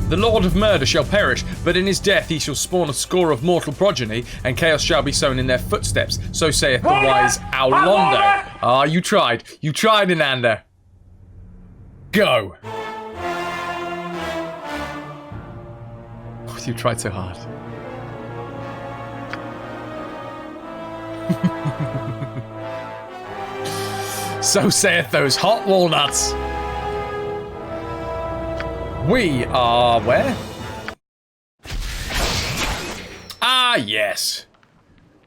The Lord of Murder shall perish, but in his death he shall spawn a score of mortal progeny, and chaos shall be sown in their footsteps. So saith the wise Aulondo. Ah, you tried. You tried, Ananda. Go. Oh, you tried so hard. So saith those hot walnuts. We are where? Ah, yes.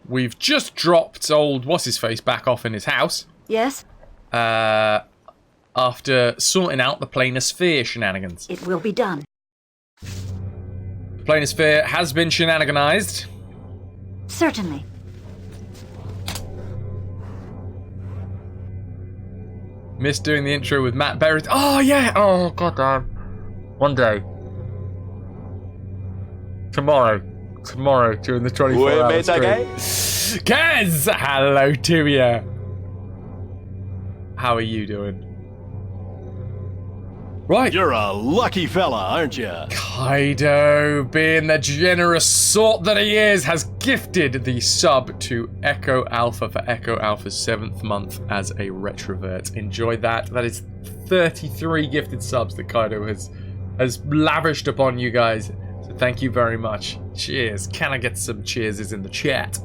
We've just dropped old what's-his-face back off in his house. Yes? After sorting out the planar sphere shenanigans. It will be done. The planar sphere has been shenaniganized. Certainly. Missed doing the intro with Matt Berry. Oh, yeah. Oh, goddamn. One day. Tomorrow during the 24-hour stream. Kaz, hello to you. How are you doing? Right. You're a lucky fella, aren't you? Kaido, being the generous sort that he is, has gifted the sub to Echo Alpha for Echo Alpha's 7th month as a retrovert. Enjoy that. That is 33 gifted subs that Kaido has lavished upon you guys. So thank you very much. Cheers. Can I get some cheerses in the chat?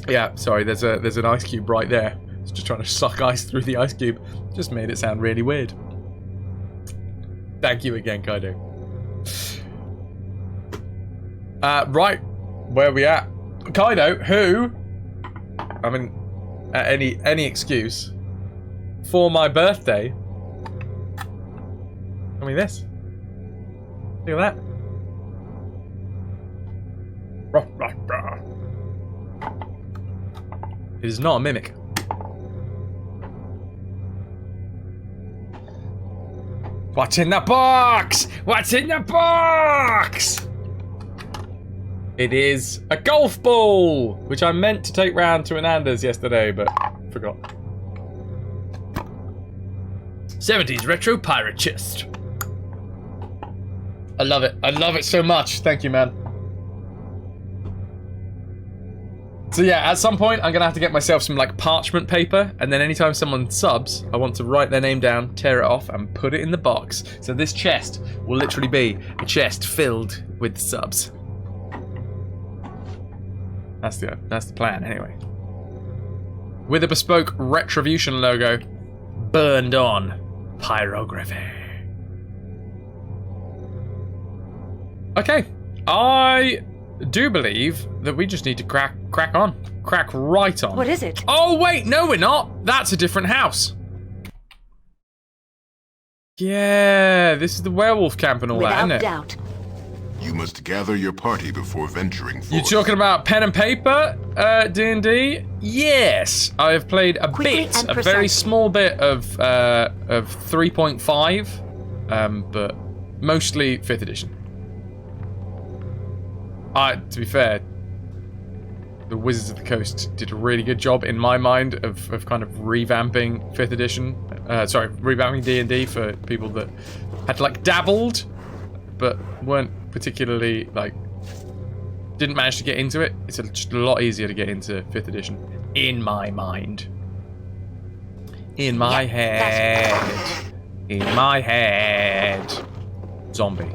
Yeah, sorry, there's an ice cube right there. It's just trying to suck ice through the ice cube. Just made it sound really weird. Thank you again, Kaido. Right, where are we at? Kaido, who, I mean, any excuse, for my birthday, I mean this. Look at that. It is not a mimic. What's in the box? What's in the box? It is a golf ball, which I meant to take round to Ananda's yesterday, but forgot. 70s retro pirate chest. I love it. I love it so much. Thank you, man. So yeah, at some point, I'm going to have to get myself some, like, parchment paper, and then anytime someone subs, I want to write their name down, tear it off, and put it in the box. So this chest will literally be a chest filled with subs. That's the plan, anyway. With a bespoke RetroVution logo, burned on pyrography. Okay, I do believe that we just need to crack right on. What is it? Oh wait, no we're not. That's a different house. Yeah, this is the werewolf camp and all that, isn't it? Without doubt. You must gather your party before venturing forth. You talking about pen and paper, D&D? Yes, I have played a very small bit of 3.5, but mostly 5th edition. To be fair, the Wizards of the Coast did a really good job, in my mind, of kind of revamping 5th edition. Revamping D&D for people that had, like, dabbled, but weren't particularly, like, didn't manage to get into it. It's just a lot easier to get into 5th edition, in my mind. In my head. In my head. Zombie.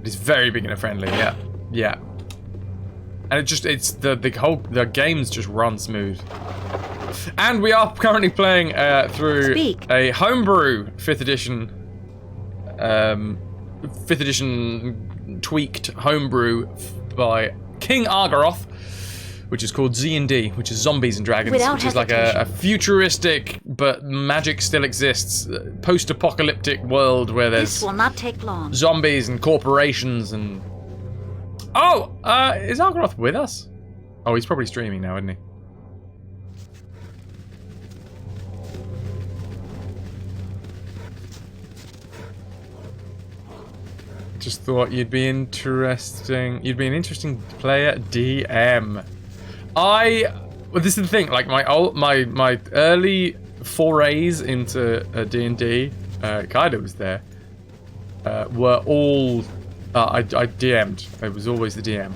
It's very beginner friendly, yeah. And the games just run smooth. And we are currently playing through a homebrew 5th edition tweaked homebrew by King Argaroth, which is called Z&D, which is Zombies and Dragons, which is like a futuristic, but magic still exists, post-apocalyptic world where there's this will not take long. Zombies and corporations and... Oh! Is Argaroth with us? Oh, he's probably streaming now, isn't he? Just thought you'd be interesting. You'd be an interesting player DM. Well, this is the thing. Like my early forays into D&D, Kaido was there, were all... I DM'd. I was always the DM.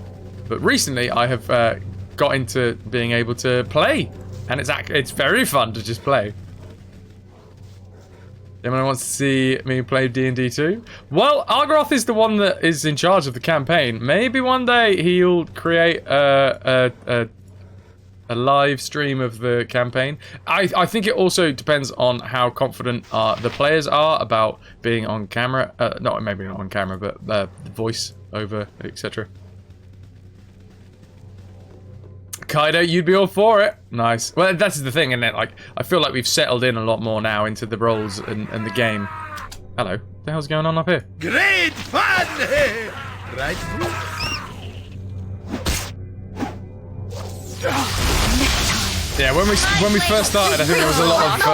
But recently, I have got into being able to play. And it's very fun to just play. Anyone wants to see me play D&D too? Well, Argroth is the one that is in charge of the campaign. Maybe one day he'll create a live stream of the campaign. I think it also depends on how confident the players are about being on camera. Not maybe not on camera, but the voice over, etc. Kaido, you'd be all for it. Nice. Well, that's the thing, isn't it? Like, I feel like we've settled in a lot more now into the roles and the game. Hello. What the hell's going on up here? Great fun! Right? Yeah, when we first started, I think there was a lot of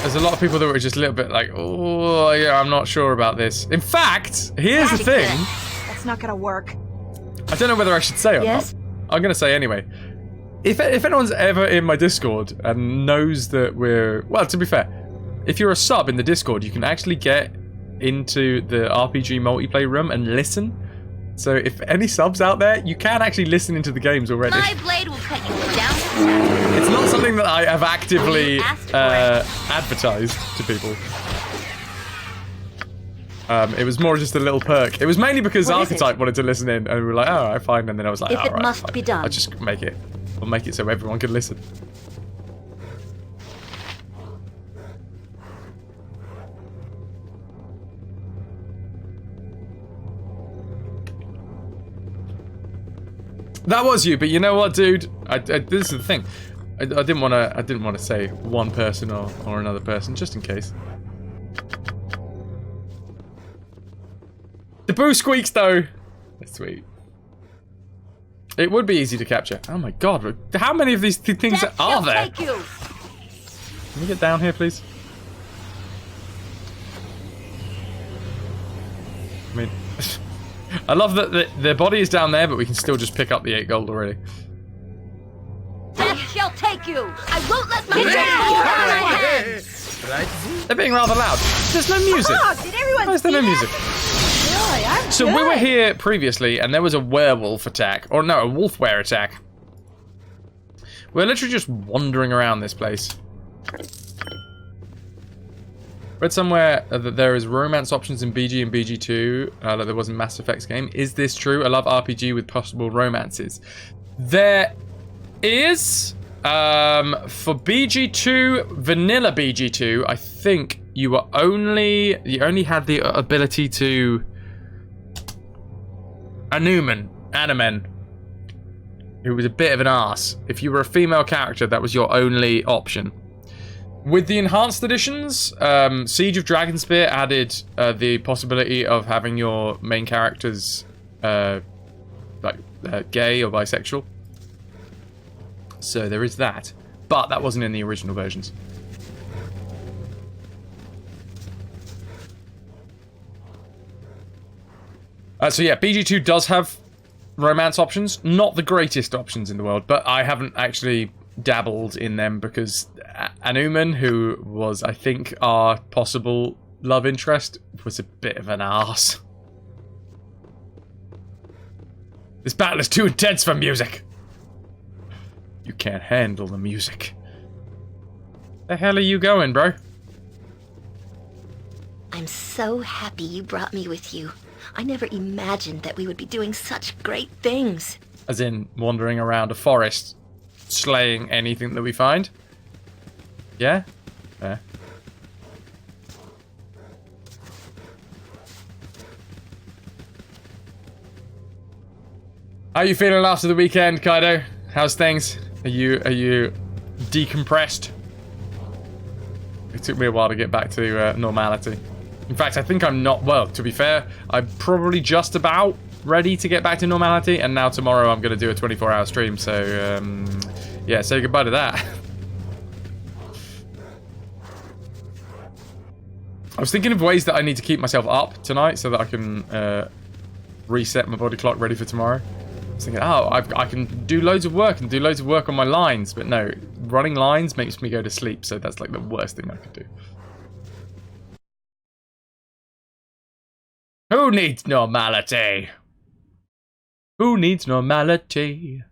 there's a lot of people that were just a little bit like, oh yeah, I'm not sure about this. In fact, here's the thing. That's not gonna work. I don't know whether I should say or Yes? not. I'm gonna say anyway. If anyone's ever in my Discord and knows that we're... Well, to be fair, if you're a sub in the Discord, you can actually get into the RPG multiplayer room and listen. So if any subs out there, you can actually listen into the games already. My blade will cut you down. It's not something that I have actively advertised to people. It was more just a little perk. It was mainly because What is Archetype wanted to listen in, and we were like, oh, alright, fine. And then I was like, If it alright, must fine. be done. I'll just make it. I'll make it so everyone can listen. That was you, but you know what, dude? This is the thing. I didn't want to say one person or another person, just in case. The boo squeaks, though. That's sweet. It would be easy to capture. Oh my god, how many of these things are there? Take you. Can we get down here, please? I mean, I love that their body is down there, but we can still just pick up the 8 gold already. Death shall take you. I won't let my hands. They're being rather loud. There's no music. Oh, did everyone Why is there see no that? music? Really, I'm So we good. were here previously, and there was a werewolf attack. Or no, a wolf-were attack. We're literally just wandering around this place. Read somewhere that there is romance options in BG and BG2, like there was in Mass Effect's game. Is this true? I love RPG with possible romances. There is... for BG2, vanilla BG2, I think you only had the ability to... Animen, who was a bit of an arse. If you were a female character, that was your only option. With the enhanced editions, Siege of Dragonspear added the possibility of having your main characters gay or bisexual. So there is that. But that wasn't in the original versions. So yeah, BG2 does have romance options. Not the greatest options in the world, but I haven't actually dabbled in them because Anuman, who was, I think, our possible love interest, was a bit of an arse. This battle is too intense for music. You can't handle the music. The hell are you going, bro? I'm so happy you brought me with you. I never imagined that we would be doing such great things. As in, wandering around a forest, slaying anything that we find? Yeah? Fair. How are you feeling after the weekend, Kaido? How's things? Are you decompressed? It took me a while to get back to normality. In fact, I think I'm not... Well, to be fair, I'm probably just about ready to get back to normality, and now tomorrow I'm going to do a 24-hour stream, so, yeah, say goodbye to that. I was thinking of ways that I need to keep myself up tonight so that I can reset my body clock ready for tomorrow. was thinking, oh, I can do loads of work and do loads of work on my lines, but no, running lines makes me go to sleep, so that's like the worst thing I could do. Who needs normality? Who needs normality?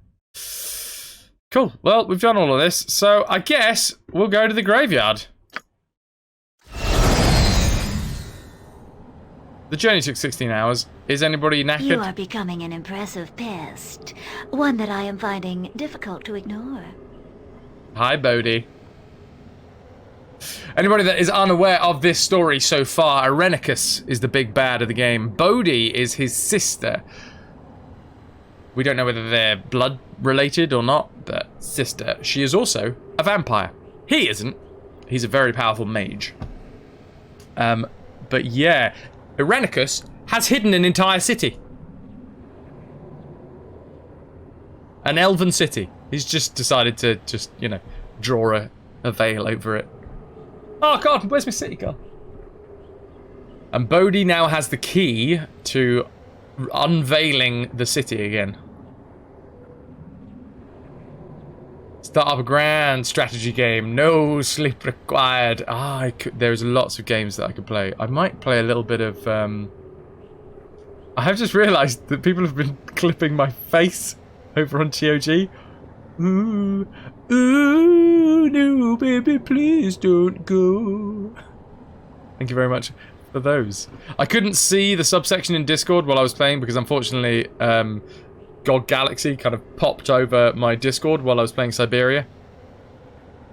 Cool. Well, we've done all of this, so I guess we'll go to the graveyard. The journey took 16 hours. Is anybody knackered? You are becoming an impressive pest. One that I am finding difficult to ignore. Hi, Bodhi. Anybody that is unaware of this story so far, Irenicus is the big bad of the game. Bodhi is his sister. We don't know whether they're blood related or not, but sister. She is also a vampire. He isn't. He's a very powerful mage. But yeah, Irenicus has hidden an entire city. An elven city. He's just decided to you know, draw a veil over it. Oh god, where's my city gone? And Bodhi now has the key to unveiling the city again. Start up a grand strategy game. No sleep required. There's lots of games that I could play. I might play a little bit of... I have just realised that people have been clipping my face over on TOG. Ooh, ooh, no, baby, please don't go. Thank you very much for those. I couldn't see the subsection in Discord while I was playing because unfortunately, God Galaxy kind of popped over my Discord while I was playing Siberia.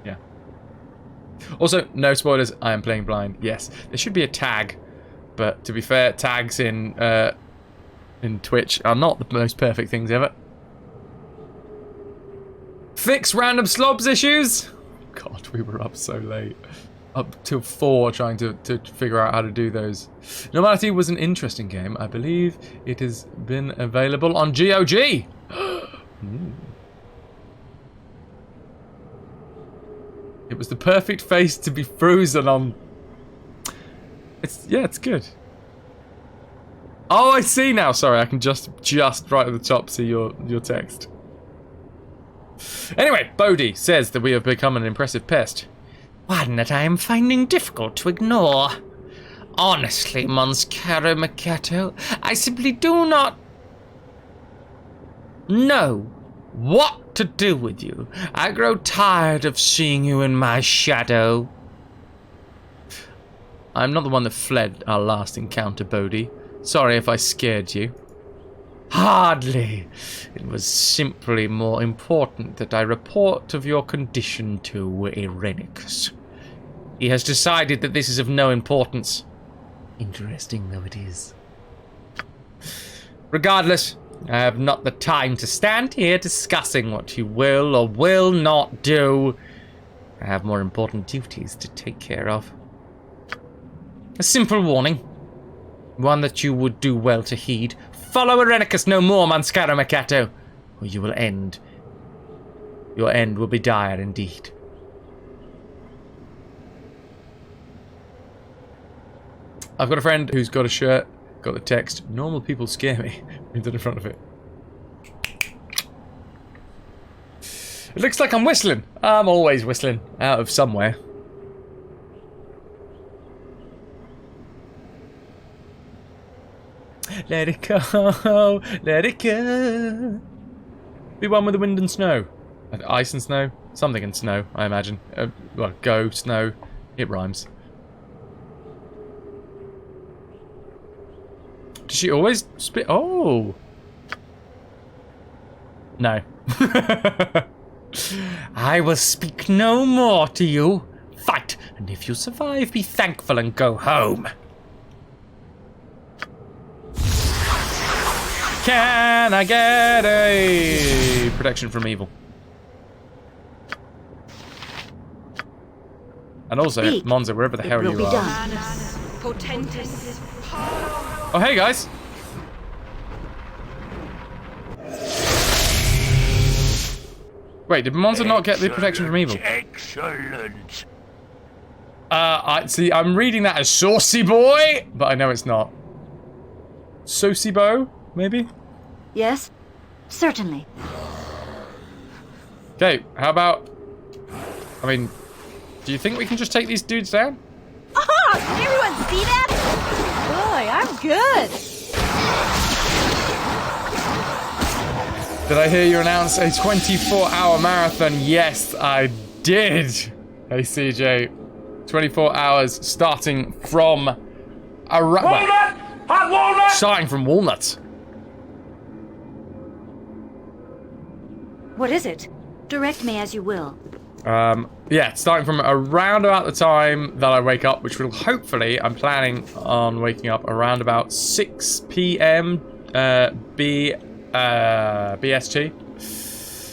Yeah. Also, no spoilers, I am playing blind. Yes, there should be a tag, but to be fair, tags in Twitch are not the most perfect things ever. Fix random slobs issues? God, we were up so late. Up till 4 trying to figure out how to do those. Normality was an interesting game. I believe it has been available on GOG. It was the perfect face to be frozen on. It's good. Oh, I see now. Sorry, I can just right at the top see your text. Anyway, Bodhi says that we have become an impressive pest. One that I am finding difficult to ignore. Honestly, Mons Caro Mercato, I simply do not know what to do with you. I grow tired of seeing you in my shadow. I'm not the one that fled our last encounter, Bodhi. Sorry if I scared you. Hardly. It was simply more important that I report of your condition to Irenicus. He has decided that this is of no importance. Interesting though it is. Regardless, I have not the time to stand here discussing what you will or will not do. I have more important duties to take care of. A simple warning. One that you would do well to heed. Follow Irenicus no more, Manscaro Mercato, or you will end. Your end will be dire indeed. I've got a friend who's got a shirt, got the text, normal people scare me, printed in front of it. It looks like I'm whistling. I'm always whistling, out of somewhere. Let it go, let it go. Be one with the wind and snow. Ice and snow? Something and snow, I imagine. Well, go, snow. It rhymes. Does she always spit? Oh! No. I will speak no more to you. Fight, and if you survive, be thankful and go home. Can I get a protection from evil? And also, Speak. Monza, wherever the hell It will you be are. done. Oh, hey guys! Wait, did Monza not get the protection from evil? Excellent. I'm reading that as saucy boy, but I know it's not. Saucy bow, maybe? Yes? Certainly. Okay, how about... I mean, do you think we can just take these dudes down? Oh, did everyone see that? Boy, I'm good. Did I hear you announce a 24-hour marathon? Yes, I did. Hey, CJ. 24 hours starting from... Walnut! Hot walnut! Starting from Walnut. What is it? Direct me as you will. Yeah, starting from around about the time that I wake up, which will hopefully, I'm planning on waking up around about 6 p.m. BST.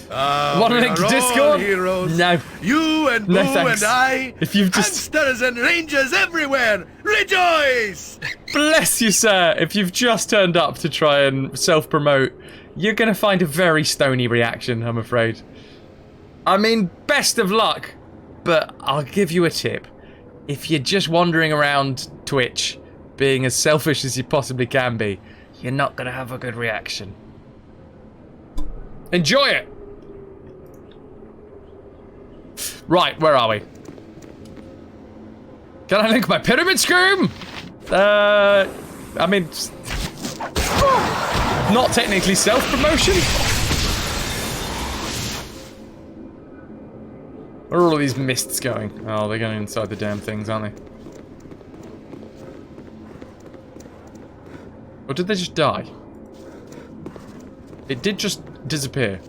Want to link to Discord? Heroes. No. You and Boo No, thanks. and I, If you've just... hamsters and rangers everywhere, rejoice! Bless you, sir. If you've just turned up to try and self-promote, you're going to find a very stony reaction, I'm afraid. I mean, best of luck, but I'll give you a tip. If you're just wandering around Twitch, being as selfish as you possibly can be, you're not going to have a good reaction. Enjoy it! Right, where are we? Can I link my pyramid scheme? I mean... Not technically self-promotion? Where are all of these mists going? Oh, they're going inside the damn things, aren't they? Or did they just die? It did just disappear.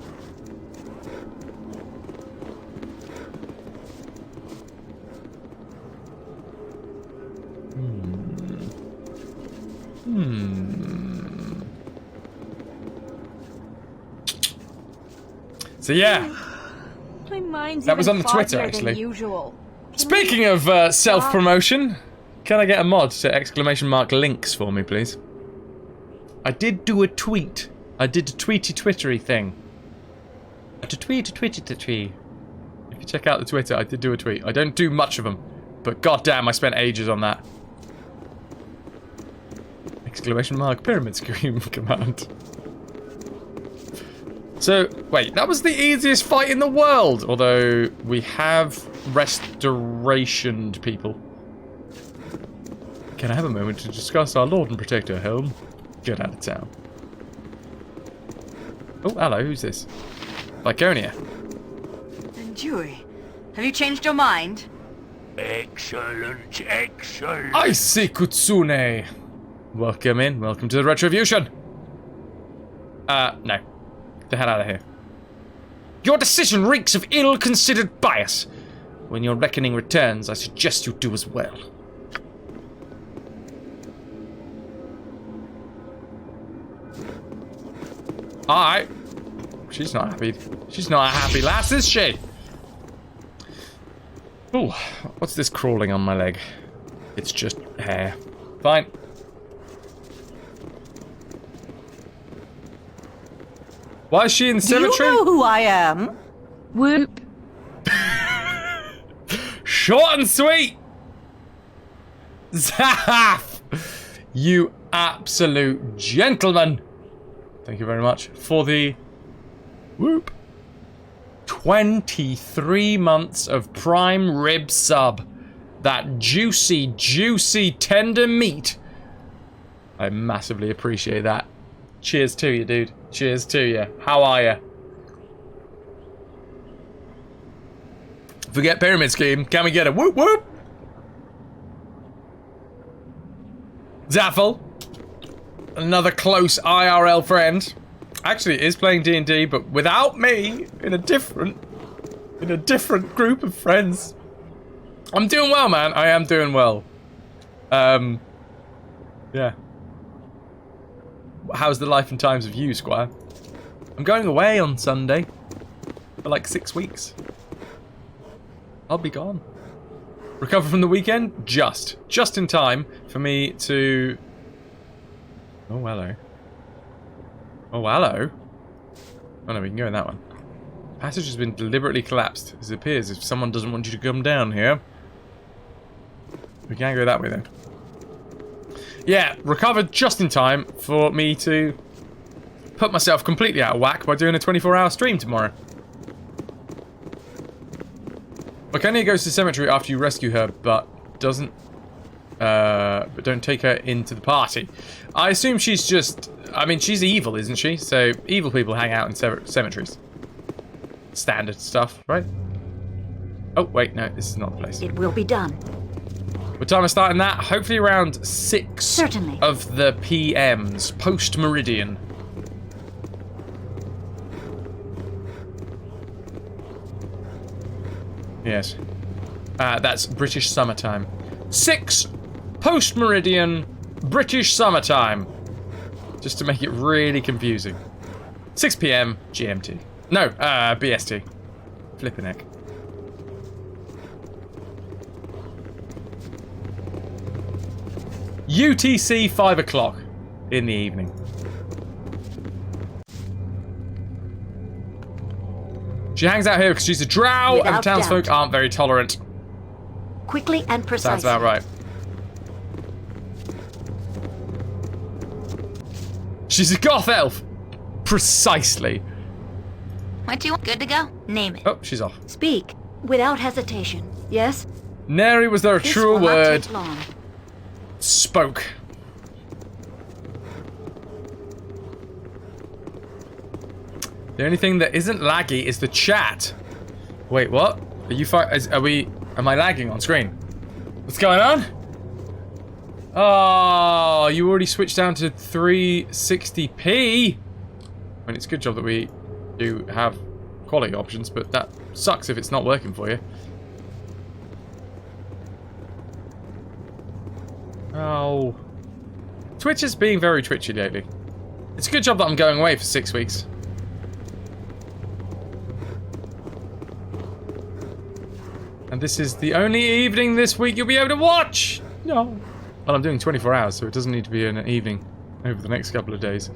So yeah, My mind's that was even on the Twitter, foggier than actually. usual. Speaking of self-promotion, can I get a mod to exclamation mark links for me, please? I did do a tweet. I did a tweety-twittery thing. To tweet. If you check out the Twitter, I did do a tweet. I don't do much of them, but goddamn, I spent ages on that. Exclamation mark pyramid scheme command. So, wait, that was the easiest fight in the world, although we have restorationed people. Can I have a moment to discuss our Lord and Protector, Helm? Get out of town. Oh, hello, who's this? Viconia. Enjoy. Have you changed your mind? Excellent, excellent. I see Kutsune. Welcome in, welcome to the RetroVution. No. Get the hell out of here. Your decision reeks of ill-considered bias. When your reckoning returns, I suggest you do as well. Alright. She's not happy. She's not a happy lass, is she? Ooh, what's this crawling on my leg? It's just hair. Fine. Why is she in the cemetery? You know who I am. Whoop. Short and sweet! Zaf! You absolute gentleman! Thank you very much for the... Whoop! 23 months of prime rib sub. That juicy, juicy, tender meat. I massively appreciate that. Cheers to you, dude. Cheers to you. How are you? Forget pyramid scheme. Can we get a whoop whoop? Zaffel. Another close IRL friend. Actually is playing D&D, but without me, in a different group of friends. I'm doing well, man. I am doing well. Yeah. How's the life and times of you, Squire? I'm going away on Sunday for like 6 weeks. I'll be gone. Recover from the weekend? Just in time for me to... Oh, hello. Oh, hello. Oh no, we can go in that one. Passage has been deliberately collapsed. It appears if someone doesn't want you to come down here. We can't go that way then. Yeah, recovered just in time for me to put myself completely out of whack by doing a 24-hour stream tomorrow. Laconia goes to the cemetery after you rescue her, but don't take her into the party. I assume she's just... I mean, she's evil, isn't she? So, evil people hang out in cemeteries. Standard stuff, right? Oh, wait, no, this is not the place. It will be done. What time is starting that? Hopefully around 6 Certainly. of the PMs, post-meridian. Yes. That's British summertime. 6 post-meridian British summertime. Just to make it really confusing. 6 PM GMT. No, BST. Flippin' heck. UTC 5 o'clock in the evening. She hangs out here because she's a drow and the Without townsfolk doubt. aren't very tolerant. Quickly and precisely. Sounds about right. She's a goth elf. Precisely. What do you want? Good to go? Name it. Oh, she's off. Speak without hesitation. Yes? Nary was there a This truer will not word take long. spoke. The only thing that isn't laggy is the chat. Wait, what? Are you am I lagging on screen? What's going on? Oh, you already switched down to 360p. I mean, it's a good job that we do have quality options, but that sucks if it's not working for you. Oh. Twitch is being very twitchy lately. It's a good job that I'm going away for 6 weeks. And this is the only evening this week you'll be able to watch! No. Well, I'm doing 24 hours, so it doesn't need to be an evening over the next couple of days.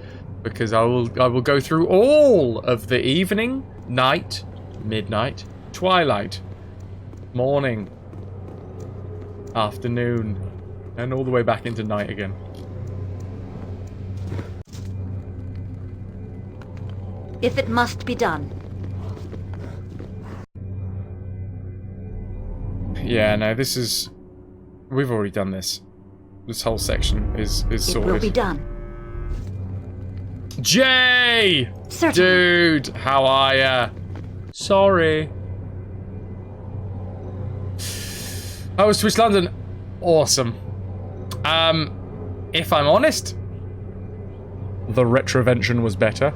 Because I will go through all of the evening, night, midnight, twilight, morning, afternoon, and all the way back into night again. If it must be done. Yeah, no, this is... We've already done this. This whole section is It sorted. will be done. Jay! Certainly. Dude, how are ya? Sorry. Oh, it's Twitch London. Awesome. If I'm honest, the RetroVution was better.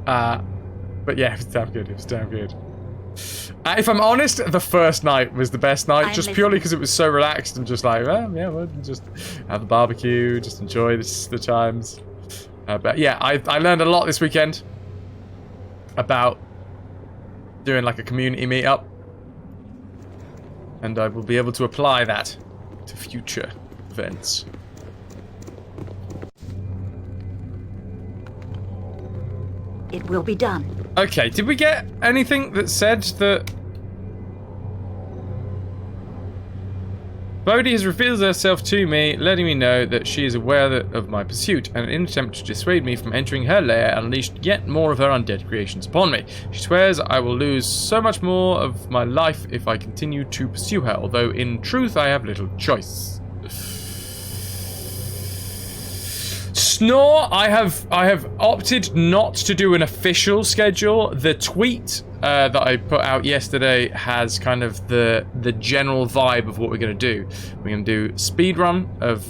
But yeah, it was damn good. It was damn good. If I'm honest, the first night was the best night, just purely because it was so relaxed and just like, well, yeah, we'll just have a barbecue, just enjoy the times. But yeah, I learned a lot this weekend about doing like a community meetup, and I will be able to apply that to future events. It will be done. Okay, did we get anything that said that Bodhi has revealed herself to me, letting me know that she is aware of my pursuit, and in an attempt to dissuade me from entering her lair, unleashed yet more of her undead creations upon me. She swears I will lose so much more of my life if I continue to pursue her, although in truth I have little choice. Snore, I have opted not to do an official schedule. The tweet that I put out yesterday has kind of the general vibe of what we're going to do. We're going to do speedrun of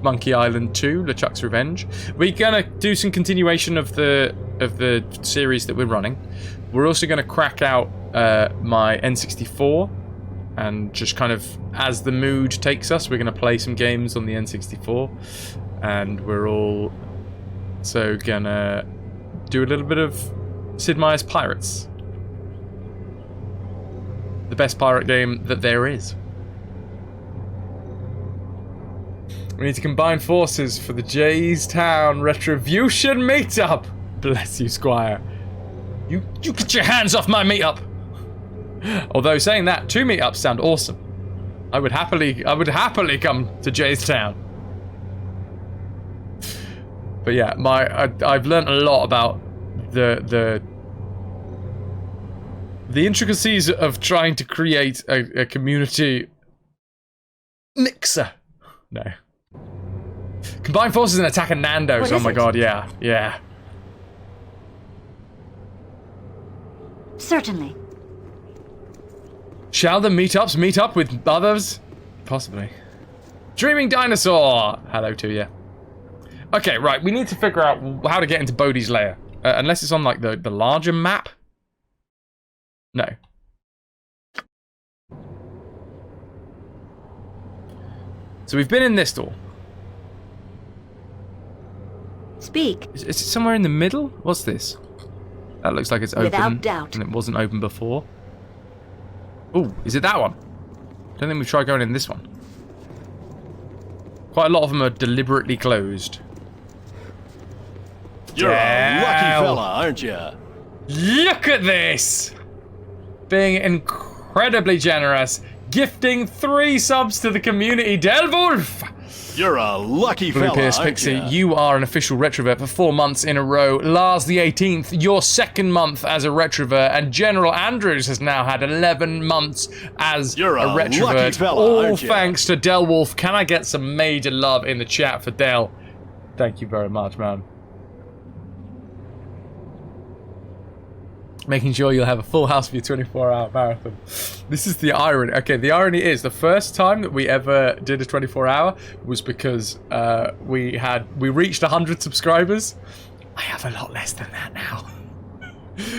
Monkey Island 2, LeChuck's Revenge. We're going to do some continuation of the series that we're running. We're also going to crack out my N64. And just kind of, as the mood takes us, we're going to play some games on the N64. And we're all also going to do a little bit of Sid Meier's Pirates. The best pirate game that there is. We need to combine forces for the Jaystown RetroVution meetup. Bless you, Squire. You get your hands off my meetup. Although saying that, 2 meetups sound awesome. I would happily come to Jay's town. But yeah, I've learned a lot about the intricacies of trying to create a community mixer. No. Combine forces and attack a Nando's. Oh my god, yeah. Yeah. Certainly. Shall the meetups meet up with others? Possibly. Dreaming dinosaur! Hello to you. Okay, right, we need to figure out how to get into Bodhi's lair. Unless it's on, like, the larger map? No. So we've been in this door. Speak. Is it somewhere in the middle? What's this? That looks like it's open. Without doubt. And it wasn't open before. Oh, is it that one? Don't think we've tried going in this one. Quite a lot of them are deliberately closed. You're a lucky fella, aren't you? Look at this! Being incredibly generous. Gifting 3 subs to the community. Delwolf! You're a lucky Blue fella, Pierce aren't Pixie, ya? you are an official Retrovert for 4 months in a row. Lars the 18th, your 2nd month as a Retrovert, and General Andrews has now had 11 months as You're a lucky Retrovert. fella, All aren't ya? thanks to Delwolf. Can I get some major love in the chat for Del? Thank you very much, man. Making sure you'll have a full house for your 24-hour marathon. This is the irony. Okay, the irony is the first time that we ever did a 24-hour was because we reached 100 subscribers. I have a lot less than that now.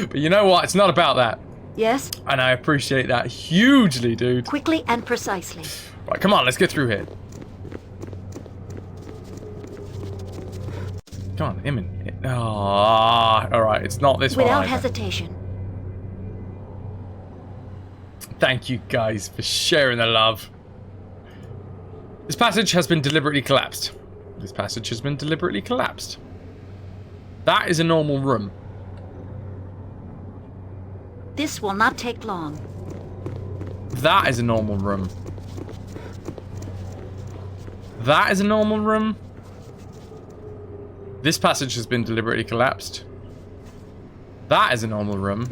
But you know what? It's not about that. Yes? And I appreciate that hugely, dude. Quickly and precisely. Right, come on, let's get through here. Come on, Imin. Alright, it's not this one Without either. hesitation. Thank you guys for sharing the love. This passage has been deliberately collapsed. This passage has been deliberately collapsed. That is a normal room. This will not take long. That is a normal room. That is a normal room. This passage has been deliberately collapsed. That is a normal room.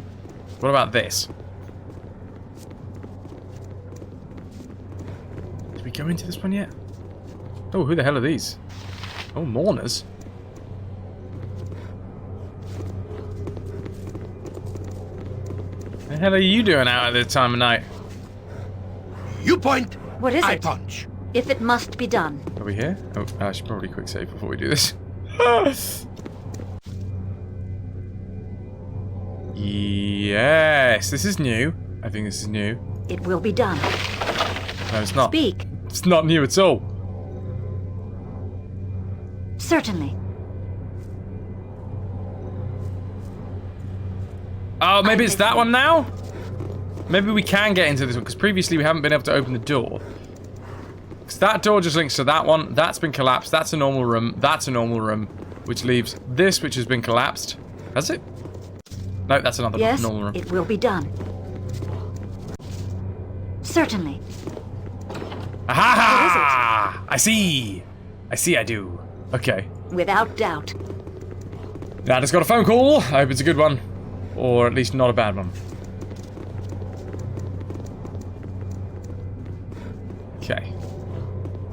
What about this? Did we go into this one yet? Oh, who the hell are these? Oh, mourners. What the hell are you doing out at this time of night? You point, What is I it? punch. If it must be done. Are we here? Oh, I should probably quick save before we do this. Yes, this is new. I think this is new. It will be done. No, it's not. Speak. It's not new at all. Certainly. Oh, maybe it's that one now? Maybe we can get into this one, because previously we haven't been able to open the door. Because that door just links to that one. That's been collapsed. That's a normal room. That's a normal room. Which leaves this, which has been collapsed. Has it? No, that's another Yes, normal room. it will be done. Certainly. Aha! I see. I see I do. Okay. Without doubt. Now, I just got a phone call. I hope it's a good one. Or at least not a bad one. Okay.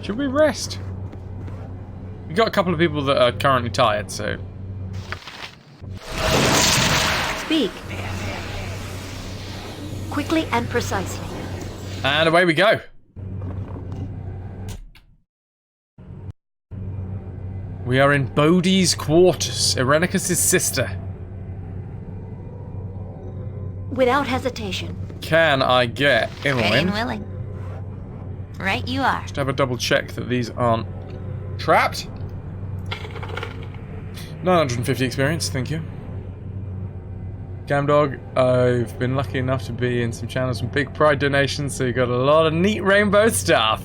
Should we rest? We got a couple of people that are currently tired, so... Speak. Quickly and precisely. And away we go. We are in Bodhi's quarters, Irenicus' sister. Without hesitation. Can I get Ready and Emmeline? willing. Right you are. Just have a double check that these aren't trapped. 950 experience, thank you. Camdog, I've been lucky enough to be in some channels with big pride donations, so you got a lot of neat rainbow stuff.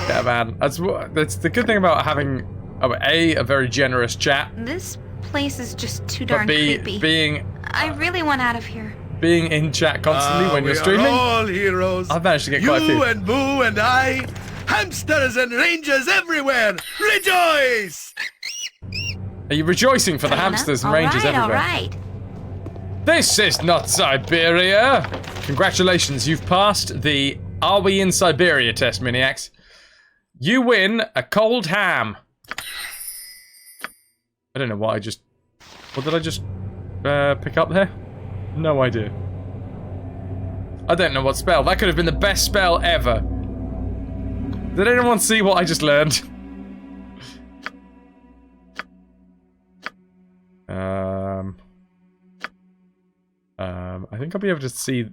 Yeah, man. That's the good thing about having a very generous chat. This place is just too But darn creepy. being I really want out of here. being in chat constantly when you're streaming. We are all heroes. I've managed to get quite a few. You and Boo and I, hamsters and rangers everywhere. Rejoice! Are you rejoicing for the hamsters and rangers everywhere? All right. This is not Siberia. Congratulations, you've passed the Are We in Siberia test, Miniacs. You win a cold ham. I don't know what did I just pick up there? No idea. I don't know what spell. That could have been the best spell ever. Did anyone see what I just learned? I think I'll be able to see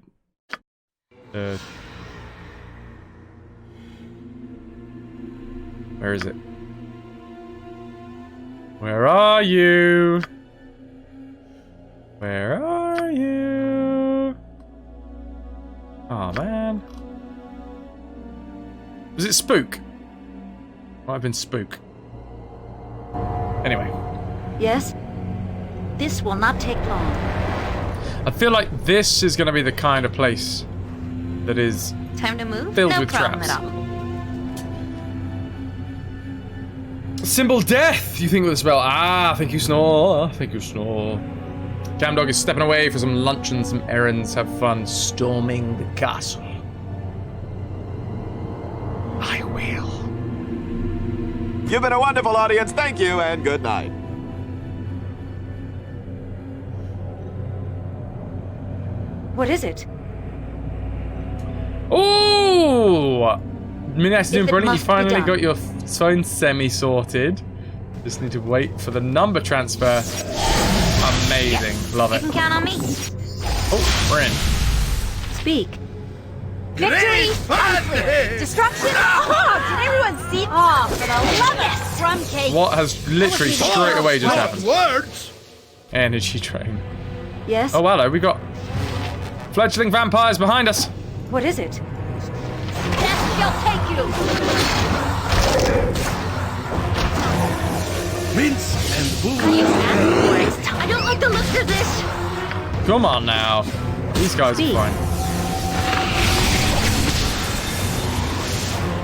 where is it? Where are you? Where are you? Oh man. Was it Spook? Might have been Spook. Anyway. Yes? This will not take long. I feel like this is going to be the kind of place that is Time to move? filled No with problem traps. at all. Symbol death, you think with the spell. Ah, thank you, Snore. Thank you, Snore. Camdog is stepping away for some lunch and some errands. Have fun storming the castle. I will. You've been a wonderful audience. Thank you, and good night. What is it? Oh! Minas doing If it brilliant. You must be finally done. got your phone semi-sorted. Just need to wait for the number transfer. Amazing. Love You it. can count on me. Oh, we're in. Speak. Great Victory! fun! Destruction! Oh, did everyone see? Oh, for the love of crumb cake! What has literally straight away just happened? Words! Energy train. Yes? Oh, hello. We got fledgling vampires behind us. What is it? Death shall take you. Mince and Boo. I don't like the looks of this. Come on now. These guys are fine.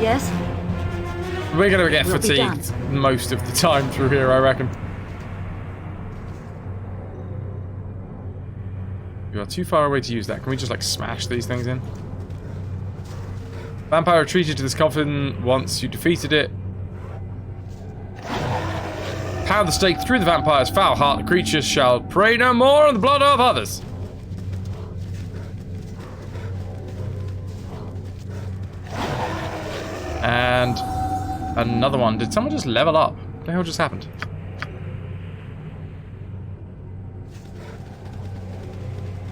Yes? We're going to get Will be fatigued most of the time through here, I reckon. You are too far away to use that. Can we just, like, smash these things in? Vampire retreated to this coffin once you defeated it. Pound the stake through the vampire's foul heart. The creatures shall prey no more on the blood of others. And another one. Did someone just level up? What the hell just happened?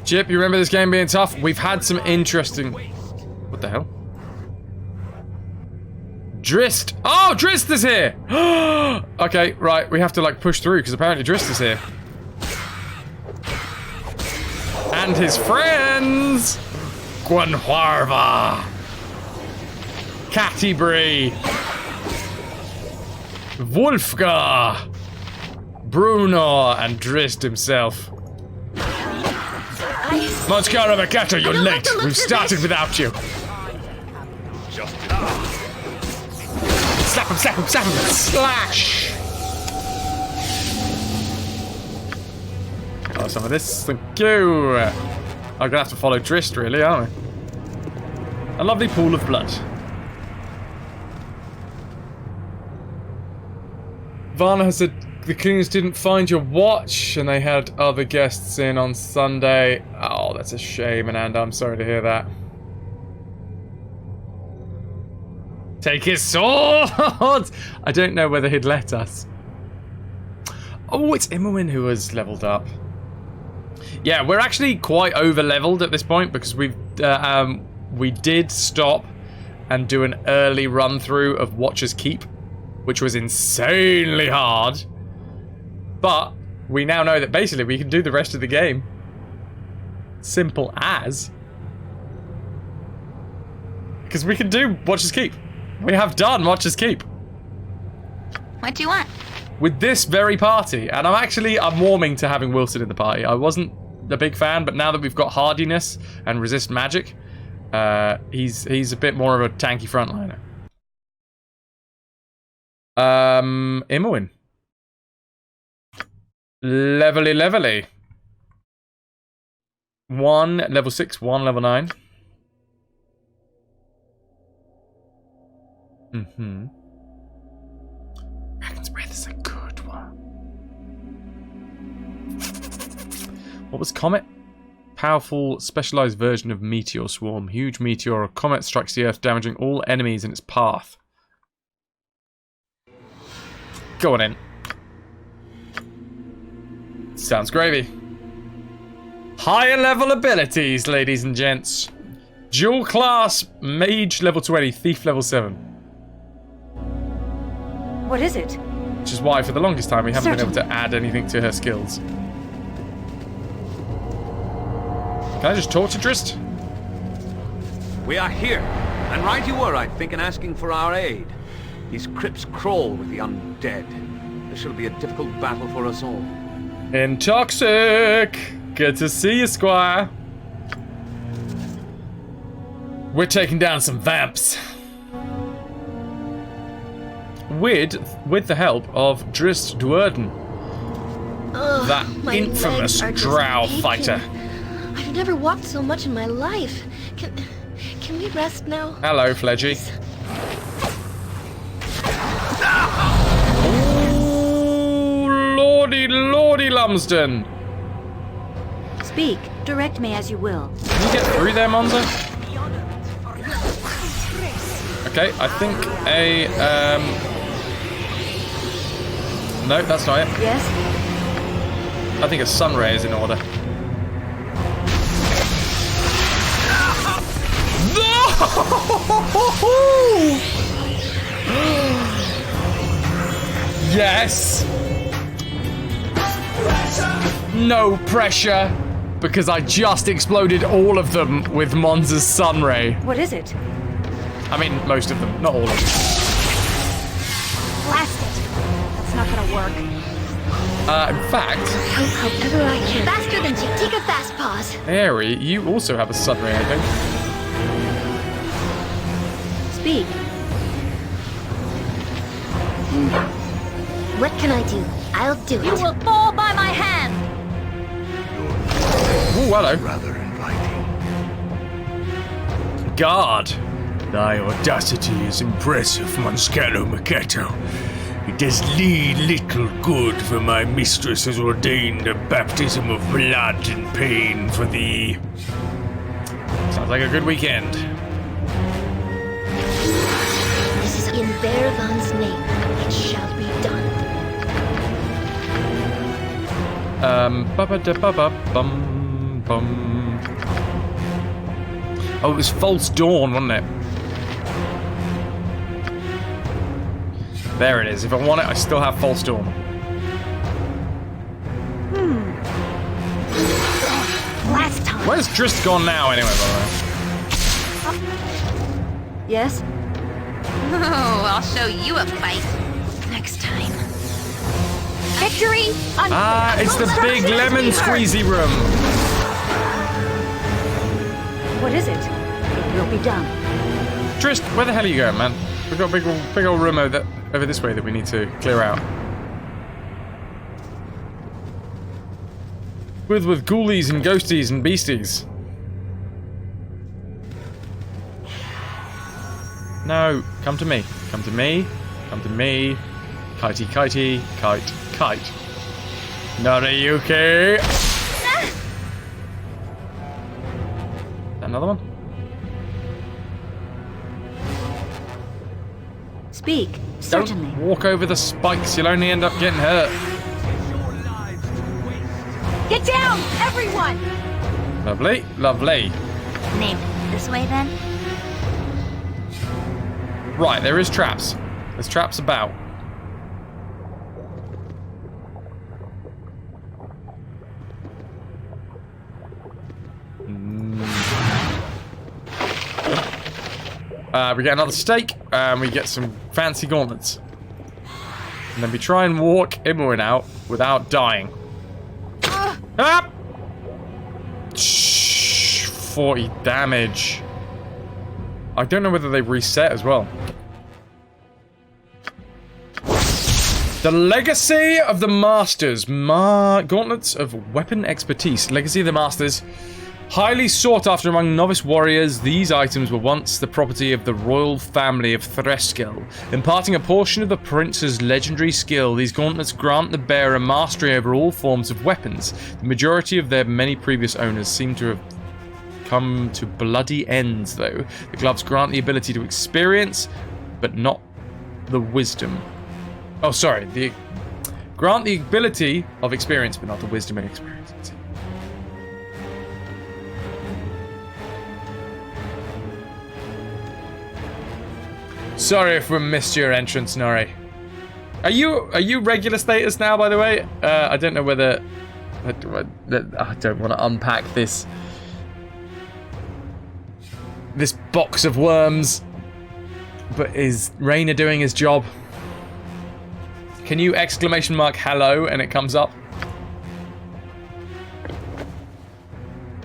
Chip, you remember this game being tough? We've had some interesting... What the hell? Drist! Oh, Drist is here! Okay, right, we have to, like, push through, because apparently Drist is here. And his friends! Gwenharva! Cattybree! Wolfgar! Bruno and Drist himself. Monskara Makata, you're late. We've started without you. Slap him, slap him, slap him! Slash! Oh, some of this. Thank you. I'm gonna have to follow Drist, really, aren't we? A lovely pool of blood. Varna has said the Kings didn't find your watch and they had other guests in on Sunday. Oh, that's a shame, Ananda. I'm sorry to hear that. Take his sword! I don't know whether he'd let us. Oh, it's Imoen who has leveled up. Yeah, we're actually quite over-leveled at this point because we did stop and do an early run-through of Watcher's Keep, which was insanely hard. But we now know that basically we can do the rest of the game. Simple as. Because we can do Watcher's Keep. We have done Watcher's Keep. What do you want? With this very party. And I'm warming to having Wilson in the party. I wasn't a big fan, but now that we've got hardiness and resist magic, he's a bit more of a tanky frontliner. Imoen. Levely. 1 level 6, 1 level 9. Dragon's Breath is a good one. What was Comet? Powerful, specialized version of Meteor Swarm. Huge meteor or comet strikes the Earth, damaging all enemies in its path. Go on in. Sounds gravy. Higher level abilities, ladies and gents. Dual class, Mage level 20, Thief level 7. What is it? Which is why, for the longest time, we haven't been able to add anything to her skills. Can I just talk to Drist? We are here, and right you were, I think, in asking for our aid. These crypts crawl with the undead. This shall be a difficult battle for us all. Intoxic! Good to see you, Squire. We're taking down some vamps. With the help of Drist Duerden. That infamous drow fighter. I've never walked so much in my life. Can we rest now? Hello, Fledgy. Ooh, lordy Lumsden. Speak. Direct me as you will. Can you get through there, Monza? Okay, I think no, that's not it. Yes? I think a sunray is in order. Yes! No pressure, because I just exploded all of them with Monza's sunray. What is it? I mean, most of them, not all of them. Blast it! That's not gonna work. In fact... However I can. Faster than Chitika Fast Paws. Aerie, you also have a sunray, I think. Speak. What can I do? I'll do it. You will fall by my hand. Ooh, hello. Rather inviting. Guard. Thy audacity is impressive, Monscalo Maketo. It does lead little good, for my mistress has ordained a baptism of blood and pain for thee. Sounds like a good weekend. This is in Baravan's name. It shall be done. Bum. Oh, it was False Dawn, wasn't it? There it is. If I want it, I still have False Dawn. Last time. Where's Drist gone now, anyway, by the way? Yes? Oh, I'll show you a fight next time. Victory! It's the big lemon squeezy room. What is it? It will be done. Drist, where the hell are you going, man? We've got a big old room over this way that we need to clear out. With ghoulies and ghosties and beasties. No, come to me. Come to me. Come to me. Kitey, kitey, kite, kite. Narayuki! Another one? Speak. Certainly. Don't walk over the spikes, you'll only end up getting hurt. Get down, everyone! Lovely, lovely. Name it this way then. Right, there is traps. There's traps about. We get another steak, and we get some fancy gauntlets. And then we try and walk Imoen out without dying. Ah! 40 damage. I don't know whether they reset as well. The Legacy of the Masters. Gauntlets of Weapon Expertise. Legacy of the Masters. Highly sought after among novice warriors, these items were once the property of the royal family of Threskill. Imparting a portion of the prince's legendary skill, these gauntlets grant the bearer mastery over all forms of weapons. The majority of their many previous owners seem to have come to bloody ends, though. The gloves grant the ability to experience, but not the wisdom. Oh, sorry. Grant the ability of experience, but not the wisdom and experience. Sorry if we missed your entrance, Nori. Are you regular status now, by the way? I don't know whether... I don't want to unpack this box of worms. But is Rainer doing his job? Can you exclamation mark hello and it comes up?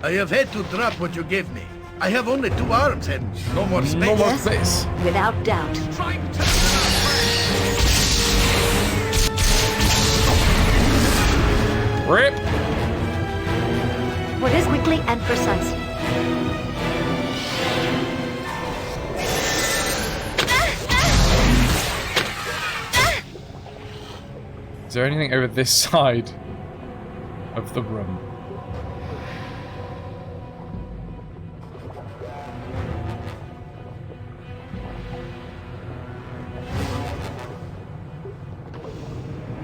I have had to drop what you gave me. I have only 2 arms and no more space. No more space. Without doubt. Rip. What is quickly and precisely? Is there anything over this side of the room?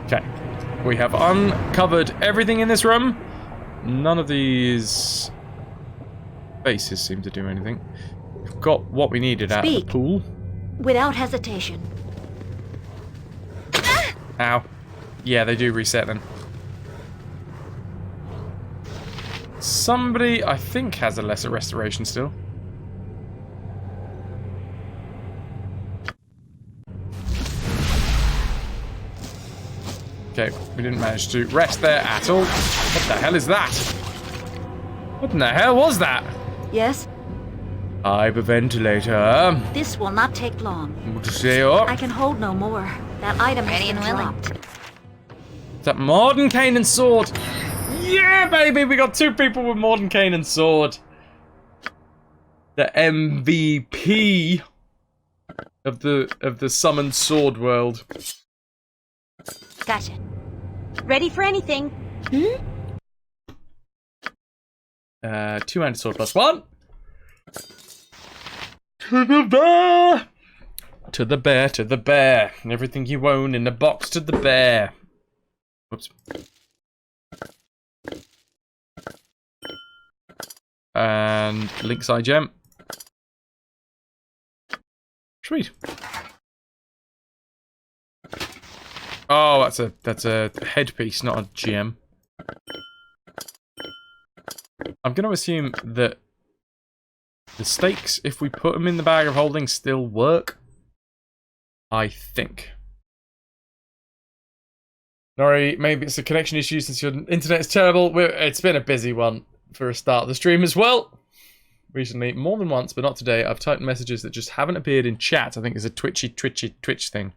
Okay. We have uncovered everything in this room. None of these bases seem to do anything. We've got what we needed out of the pool. Without hesitation. Ow. Yeah, they do reset them. Somebody, I think, has a lesser restoration still. Okay, we didn't manage to rest there at all. What the hell is that? What in the hell was that? Yes? I have a ventilator. This will not take long. I can hold no more. That item has been dropped. Is that Morden Cane and Sword? Yeah, baby! We got 2 people with Morden Cane and Sword. The MVP of the summoned sword world. Gotcha. Ready for anything? 2-handed sword +1. To the bear! To the bear, to the bear. Everything you own in the box to the bear. Whoops. And Link's Eye Gem. Sweet. Oh, that's a headpiece, not a gem. I'm going to assume that the stakes, if we put them in the bag of holding, still work. I think. Nori, maybe it's a connection issue since your internet is terrible. It's been a busy one for a start of the stream as well. Recently, more than once, but not today, I've typed messages that just haven't appeared in chat. I think it's a twitchy Twitch thing.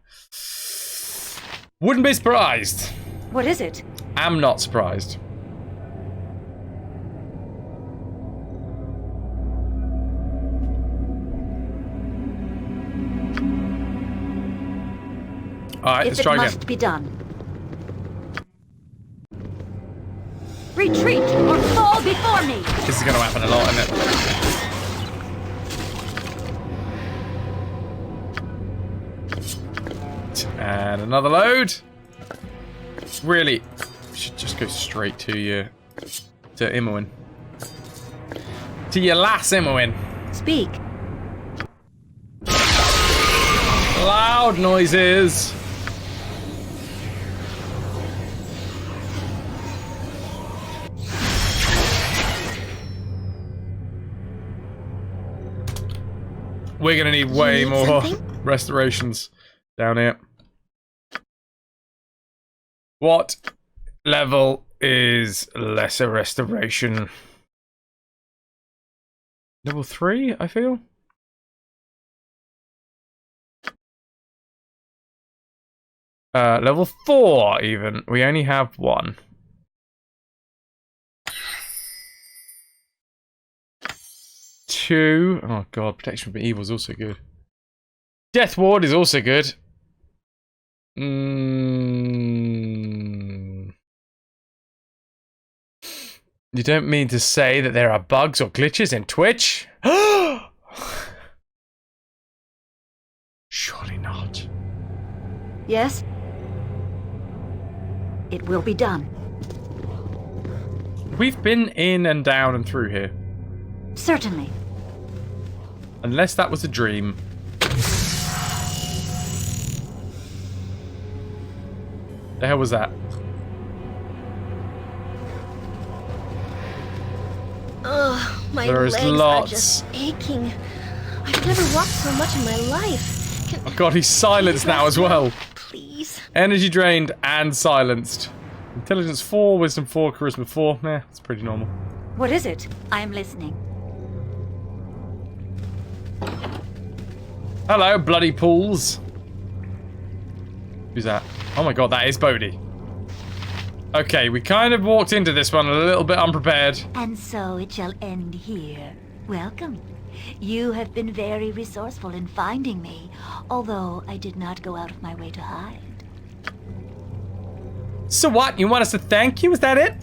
Wouldn't be surprised. What is it? Am not surprised. Alright, let's try again. It must be done. Retreat or fall before me! This is going to happen a lot, isn't it? And another load. Really, we should just go straight to Imoen. To your lass, Imoen. Speak. Loud noises. We're gonna need way more restorations down here. What level is lesser restoration? Level 3, I feel. Level 4, even. We only have 1. Two. Oh god, protection from evil is also good. Death ward is also good. You don't mean to say that there are bugs or glitches in Twitch? Surely not. Yes? It will be done. We've been in and down and through here. Certainly. Unless that was a dream. The hell was that? Ugh, my There's legs lots. are just aching. I've never walked so much in my life. Oh god, he's silenced now as well. Please. Energy drained and silenced. Intelligence 4, Wisdom 4, Charisma 4. Nah, it's pretty normal. What is it? I'm listening. Hello, bloody pools. Who's that? Oh my god, that is Bodhi. Okay, we kind of walked into this one a little bit unprepared. And so it shall end here. Welcome. You have been very resourceful in finding me, although I did not go out of my way to hide. So what? You want us to thank you? Is that it?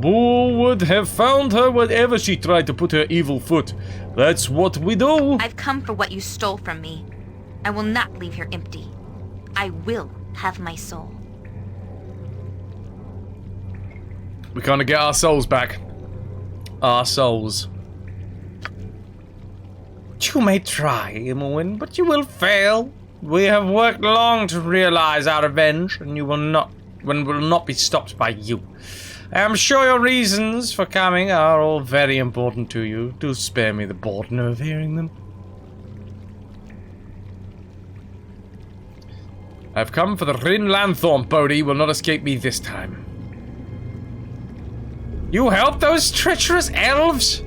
Who would have found her wherever she tried to put her evil foot? That's what we do. I've come for what you stole from me. I will not leave here empty. I will have my soul. We kind of get our souls back. Our souls. You may try, Imoen, but you will fail. We have worked long to realize our revenge, and will not be stopped by you. I am sure your reasons for coming are all very important to you. Do spare me the boredom of hearing them. I've come for the Rin Lanthorn, Bodhi. Will not escape me this time. You helped those treacherous elves?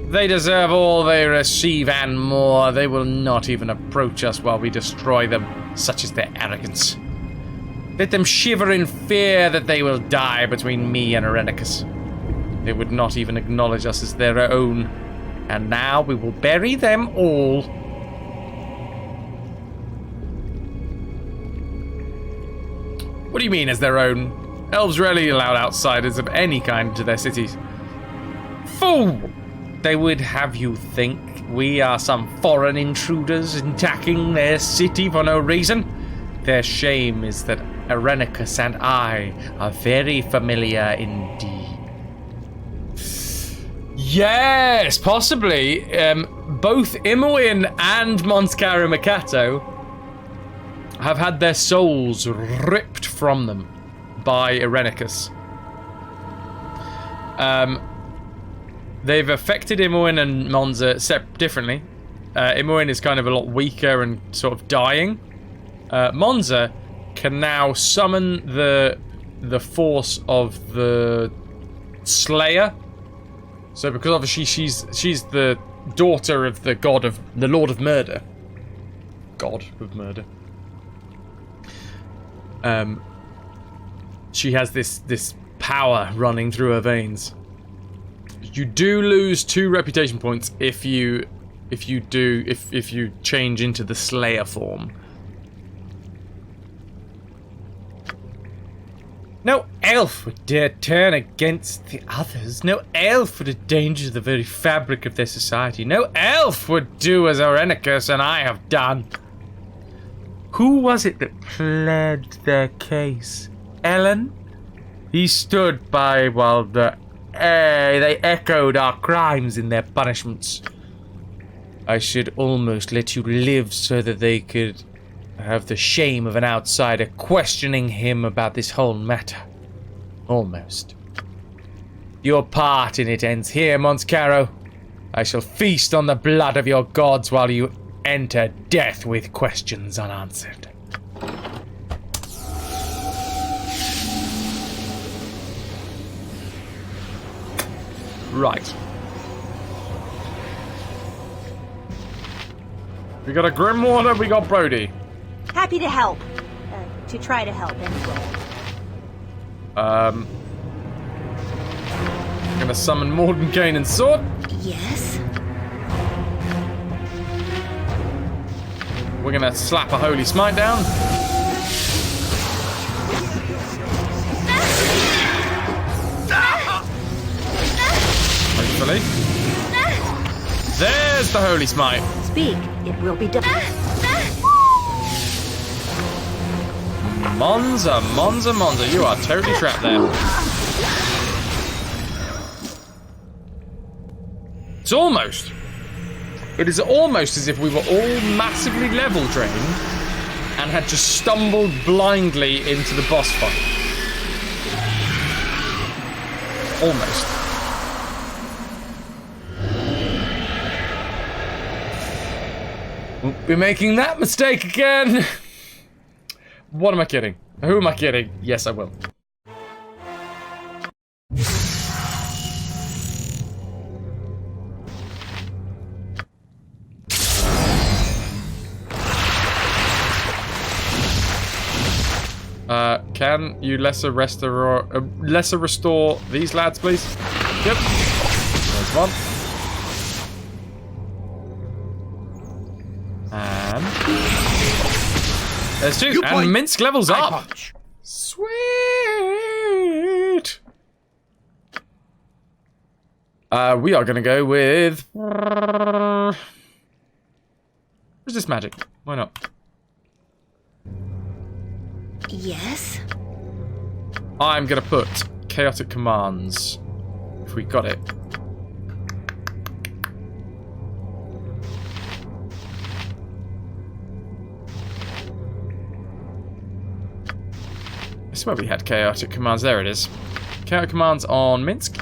They deserve all they receive and more. They will not even approach us while we destroy them. Such is their arrogance. Let them shiver in fear that they will die between me and Irenicus. They would not even acknowledge us as their own. And now we will bury them all. What do you mean as their own? Elves rarely allowed outsiders of any kind into their cities. Fool! They would have you think we are some foreign intruders attacking their city for no reason. Their shame is that Irenicus and I are very familiar indeed. Yes, possibly. Both Imoen and Monscaro Makato have had their souls ripped from them by Irenicus. They've affected Imoen and Monza differently. Imoen is kind of a lot weaker and sort of dying. Monza can now summon the force of the Slayer. So because obviously she's the daughter of the god of the Lord of Murder. God of Murder. She has this power running through her veins. You do lose 2 reputation points if you change into the Slayer form. No elf would dare turn against the others. No elf would endanger the very fabric of their society. No elf would do as Irenicus and I have done. Who was it that pled their case? Ellen? He stood by while they echoed our crimes in their punishments. I should almost let you live so that they could have the shame of an outsider questioning him about this whole matter. Almost. Your part in it ends here, Monscaro. I shall feast on the blood of your gods while you enter death with questions unanswered. Right. We got a Grimwater, we got Brody. Happy to help. To try to help, anyway. I'm gonna summon Mordenkainen and Sword. Yes? We're gonna slap a Holy Smite down. Hopefully. There's the Holy Smite. Speak, it will be done. Monza, Monza, Monza, you are totally trapped there. It's almost. It is almost as if we were all massively level drained and had just stumbled blindly into the boss fight. Almost. Won't be making that mistake again. What am I kidding? Who am I kidding? Yes, I will. Can you lesser restore these lads, please? Yep. There's one. And there's two. And Minsk levels up. Punch. Sweet. We are gonna go with resist magic. Why not? Yes? I'm gonna put chaotic commands. If we got it. I swear we had chaotic commands. There it is. Chaotic commands on Minsk.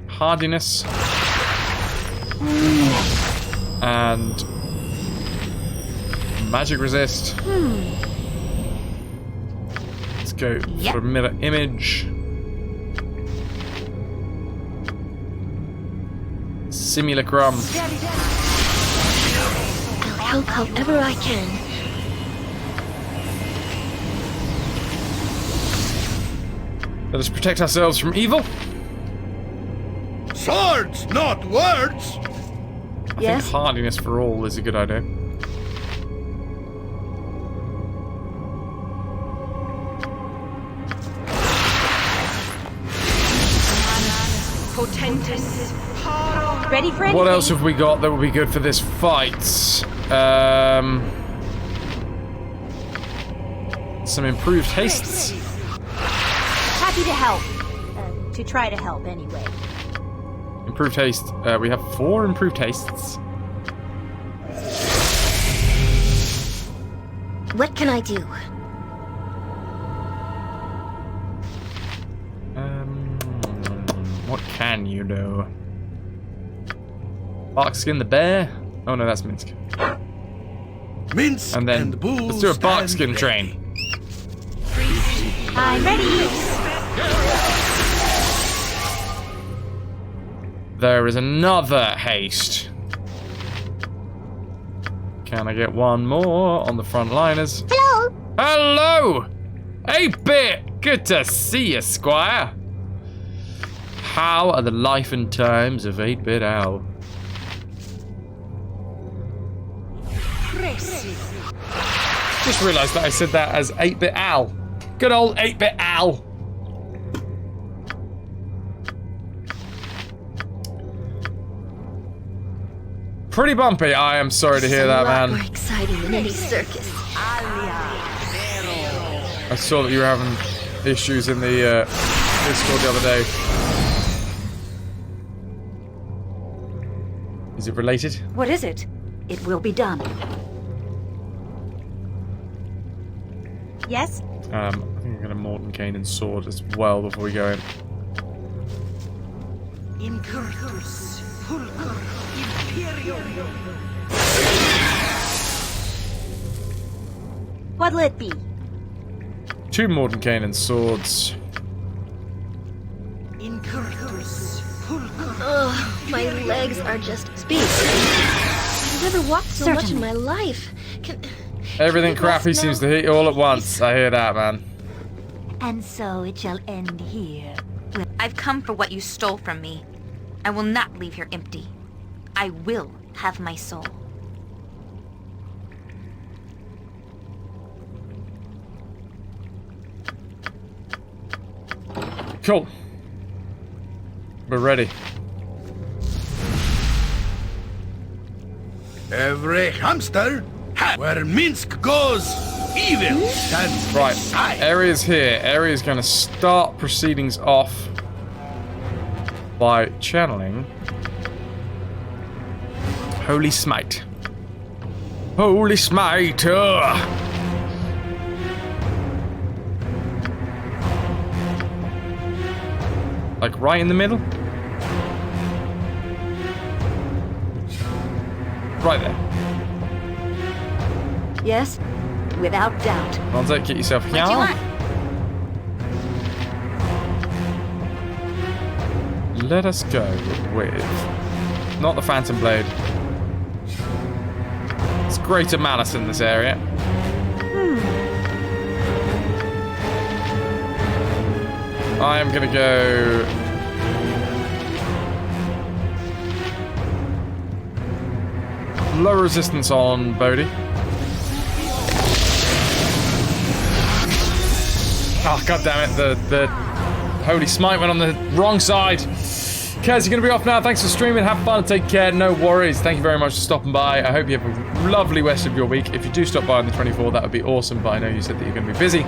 Hardiness. And magic resist. Let's go for mirror image. Simulacrum. I'll help however I can. Let us protect ourselves from evil. Swords, not words! I think hardiness for all is a good idea. Ready for anything? What else have we got that would be good for this fight? Some improved hastes. Happy to help. To try to help, anyway. Improved haste. We have 4 improved hastes. What can I do? What can you do? Barkskin the bear? Oh no, that's Minsk. Minsk and then let's do a Barkskin train. I'm ready. There is another haste. Can I get one more on the frontliners? Hello! Hello! 8-Bit! Good to see you, Squire. How are the life and times of 8-Bit Al? Just realised that I said that as 8-Bit Al. Good old 8-Bit Al. Pretty bumpy. I am sorry to hear that, man. More exciting than any circus. I saw that you were having issues in the Discord the other day. Is it related? What is it? It will be done. Yes? I think I'm gonna Mordenkainen and sword as well before we go in. What'll it be? 2 Mordenkainen swords. Oh, my legs are just speed. I've never walked so much in my life. Everything crappy seems to hit you all at once. I hear that, man. And so it shall end here. I've come for what you stole from me. I will not leave here empty. I will have my soul. Cool. We're ready. Every hamster has where Minsk goes, evil stands Right. aside. Area's here. Area's going to start proceedings off by channeling Holy Smite. Holy Smite! Like right in the middle? Right there. Yes, without doubt. Monzo, get yourself here. What do you want? Let us go with... Not the Phantom Blade. It's greater malice in this area. I am gonna go... Low resistance on Bodhi. Oh, god damn it, the Holy Smite went on the wrong side. Kez, you're gonna be off now. Thanks for streaming. Have fun and take care. No worries. Thank you very much for stopping by. I hope you have a lovely rest of your week. If you do stop by on the 24th, that would be awesome, but I know you said that you're gonna be busy.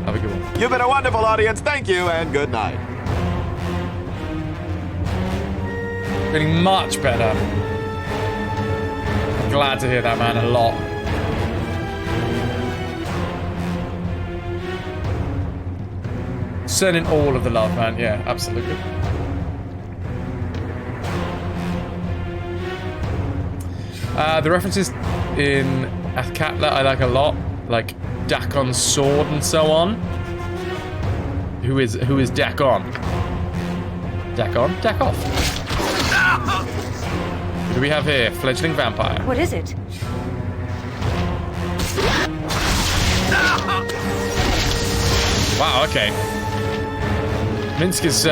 Have a good one. You've been a wonderful audience. Thank you and good night. Feeling much better. Glad to hear that, man, a lot. Sending all of the love, man. Yeah, absolutely. The references in Athkatla I like a lot, like Dakon's sword and so on. Who is Dakon? Dakon? Dakoff. What do we have here? Fledgling vampire. What is it? Wow, okay. Minsk is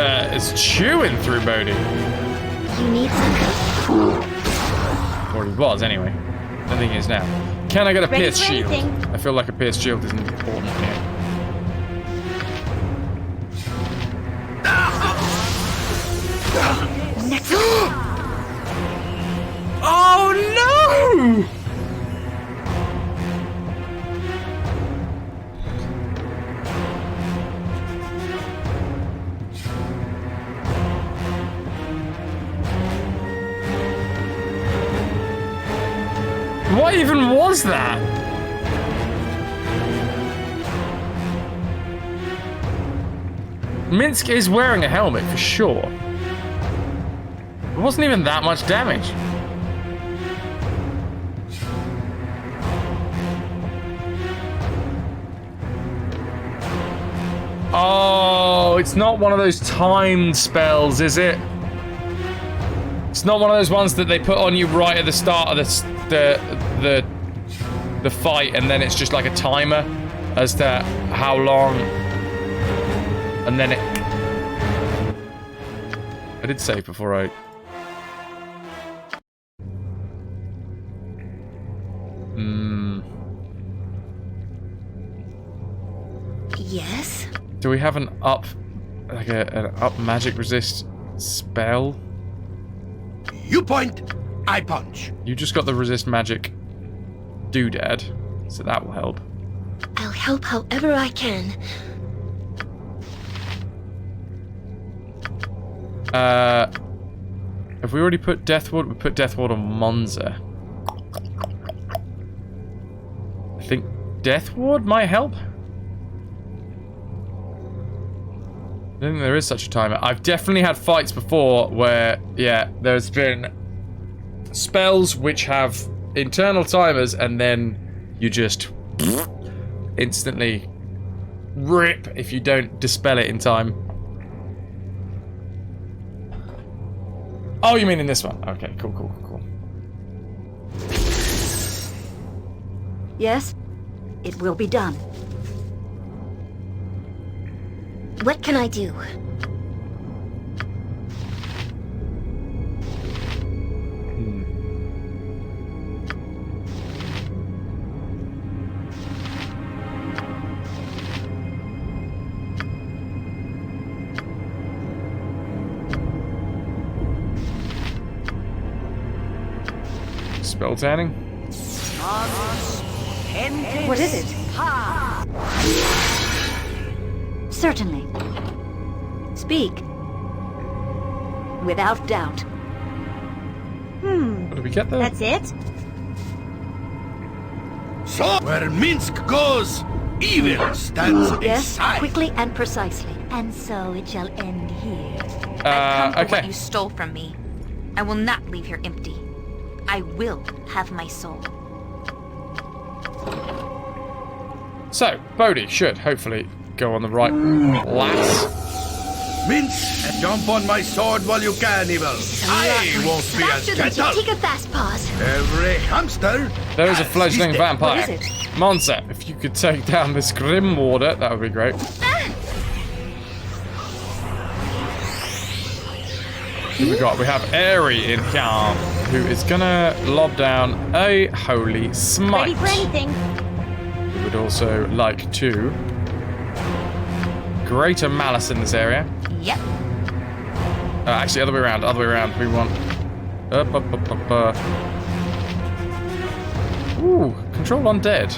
chewing through Bodhi. You need some. Or he was, anyway. I don't think he is now. Can I get a Ready pierced for shield? anything. I feel like a pierced shield isn't important here. Oh no! What even was that? Minsk is wearing a helmet for sure. It wasn't even that much damage. Oh, it's not one of those timed spells, is it? It's not one of those ones that they put on you right at the start of the fight, and then it's just like a timer as to how long, and then it... I did save before I... Yes? Do we have an up... like an up magic resist spell? You point, I punch. You just got the resist magic doodad, so that will help. I'll help however I can. Have we already put Deathward? We put Deathward on Monza. I think Deathward might help. I don't think there is such a timer. I've definitely had fights before where, yeah, there's been spells which have internal timers and then you just instantly rip if you don't dispel it in time. Oh, you mean in this one? Okay, cool. Yes, it will be done. What can I do? Spell tanning? What is it? Certainly. Speak. Without doubt. How did we get there? That's it? So, where Minsk goes, evil stands Yes, aside. quickly and precisely. And so it shall end here. I've come for what Okay. you stole from me. I will not leave here empty. I will have my soul. So, Bodhi should hopefully go on the right lass. Minsk, jump on my sword while you can, evil. I won't be as Faster than you. gentle. Take a fast pause. Every hamster. There is a has fledgling his day. vampire. What is it? Monza, if you could take down this grim warder, that would be great. Who we got? We have Airy in here, who is gonna lob down a holy smite. Ready for anything. We would also like to greater malice in this area. Yep. Actually, other way around. We want Ooh, control undead.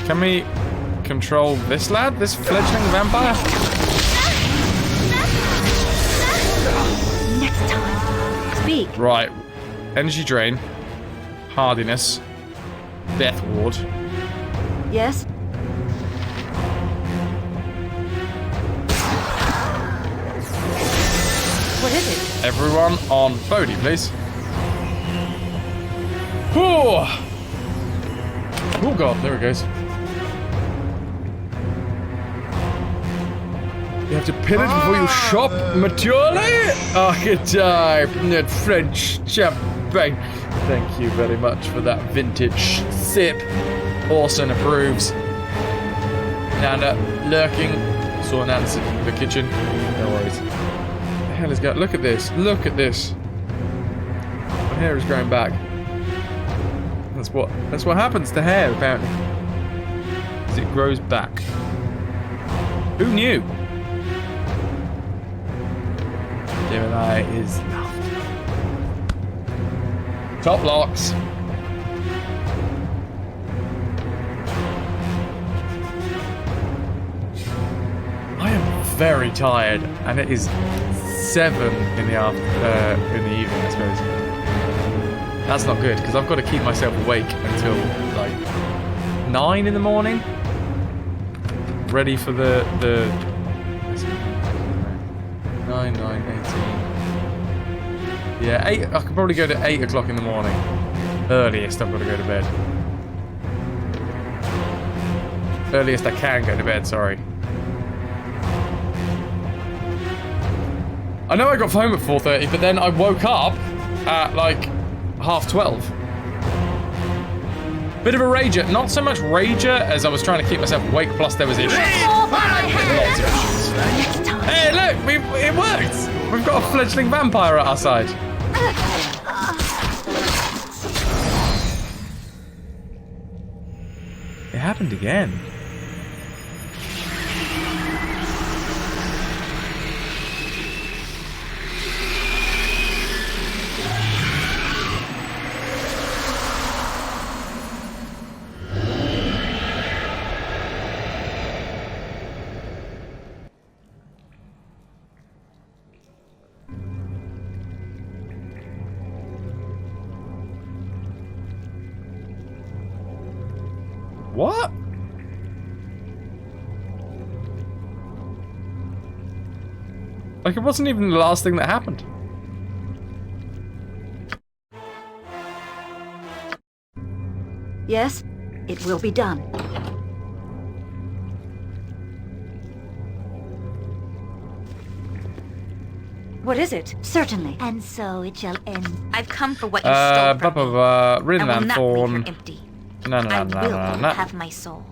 Can we control this lad? This fledgling vampire? Next time. Speak. Right. Energy drain. Hardiness. Death ward. Yes. What is it? Everyone on Bodhi, please. Oh! Oh god, there it goes. You have to pillage before you shop maturely? Archetype, net French champagne. Thank you very much for that vintage sip. Orson approves. Nana lurking. Saw Nana sitting in the kitchen. No worries. What the hell is going? Look at this. Look at this. My hair is growing back. That's what happens to hair apparently. As it grows back. Who knew? Gemini is loved. Top locks. I am very tired, and it is 7 in the evening, I suppose. That's not good because I've got to keep myself awake until like 9 in the morning, ready for the 9, 18. Yeah, 8. I could probably go to 8 o'clock in the morning. Earliest I've got to go to bed. Earliest I can go to bed, sorry. I know I got home at 4:30, but then I woke up at like 11:30. Bit of a rager. Not so much rager as I was trying to keep myself awake, plus there was issues. Lots of issues. Hey, look! It worked! We've got a fledgling vampire at our side. It happened again. What? Like, it wasn't even the last thing that happened. Yes, it will be done. What is it? Certainly. And so it shall end. I've come for what you stole from me. I will not leave her Thorn. empty. No. I will have my soul.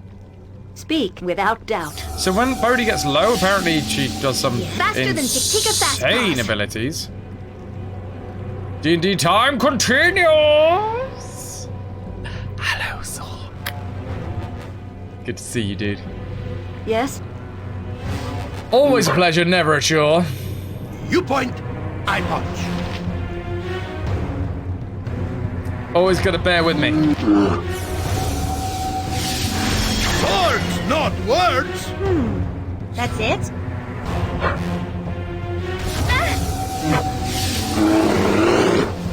Speak without doubt. So when Bodhi gets low, apparently she does some Faster than Tiktika fast insane pass. abilities. D&D time continues! Hello, Zork. Good to see you, dude. Yes? Always a pleasure, never a chore. You point, I punch. Always gotta bear with me. Swords, not words. That's it?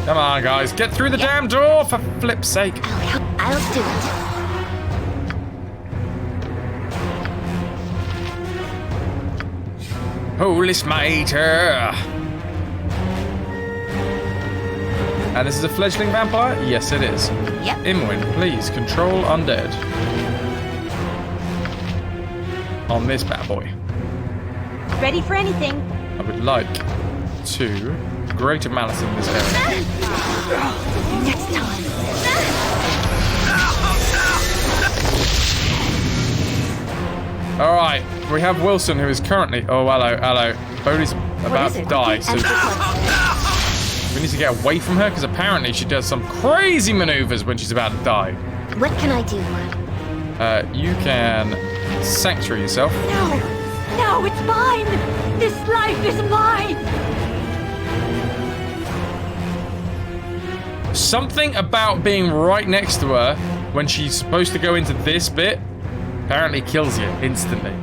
Come on, guys, get through the damn door, for flip's sake. I'll do it. Holy smiter! And this is a fledgling vampire? Yes, it is. Yep. Imwin, please control undead. On this bad boy. Ready for anything. I would like to greater malice in this area. Next time. Alright, we have Wilson who is currently... Oh, hello. Bodhi's about to die, so... We need to get away from her, because apparently she does some crazy maneuvers when she's about to die. What can I do? You can sanctuary yourself. No, it's mine. This life is mine. Something about being right next to her when she's supposed to go into this bit apparently kills you instantly.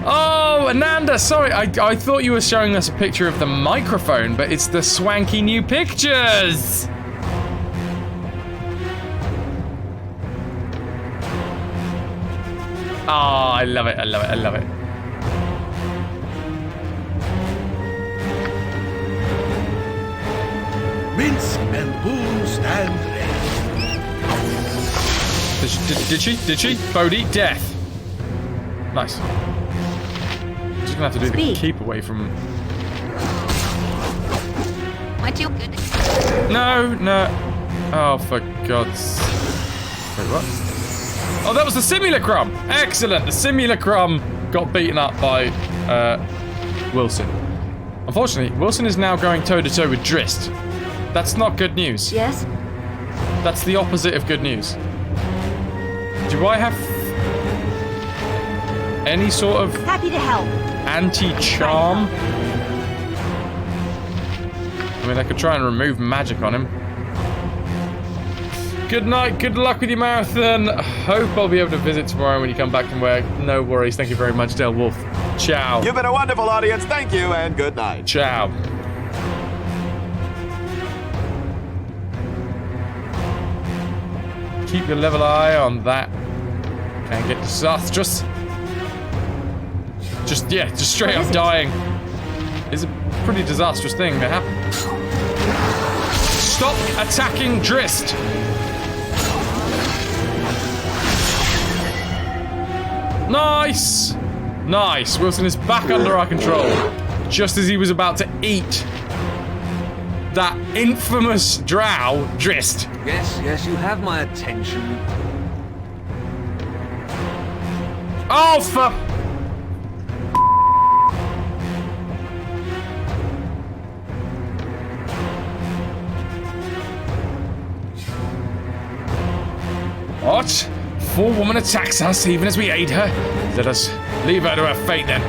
Oh, Ananda, sorry, I thought you were showing us a picture of the microphone, but it's the swanky new pictures. Oh, I love it. Minsk and Boom stand ready. Did she? Bodhi, death. Nice. Just gonna have to do the keep away from... Might you good? No. Oh, for God's... Wait, what? Oh, that was the simulacrum! Excellent! The simulacrum got beaten up by Wilson. Unfortunately, Wilson is now going toe-to-toe with Drist. That's not good news. Yes? That's the opposite of good news. Do I have any sort of Happy to help. anti-charm? I mean, I could try and remove magic on him. Good night, good luck with your marathon. Hope I'll be able to visit tomorrow when you come back from work. No worries, thank you very much, Del Wolf. Ciao. You've been a wonderful audience. Thank you and good night. Ciao. Keep your level eye on that. Can get disastrous. Just straight up dying. It's a pretty disastrous thing that happened. Stop attacking Drist. Nice. Wilson is back under our control. Just as he was about to eat that infamous drow, Drist. Yes, you have my attention. Oh, for... What? Poor woman attacks us even as we aid her. Let us leave her to her fate then.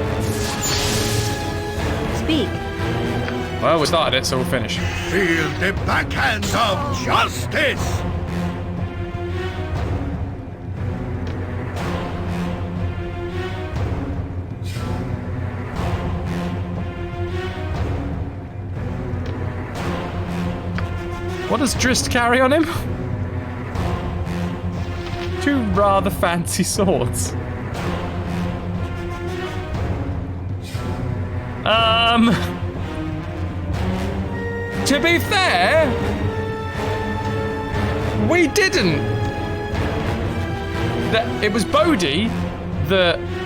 Speak. Well, we started it, so we'll finish. Feel the backhand of justice. What does Drist carry on him? Two rather fancy swords. To be fair, we didn't. It was Bodhi, the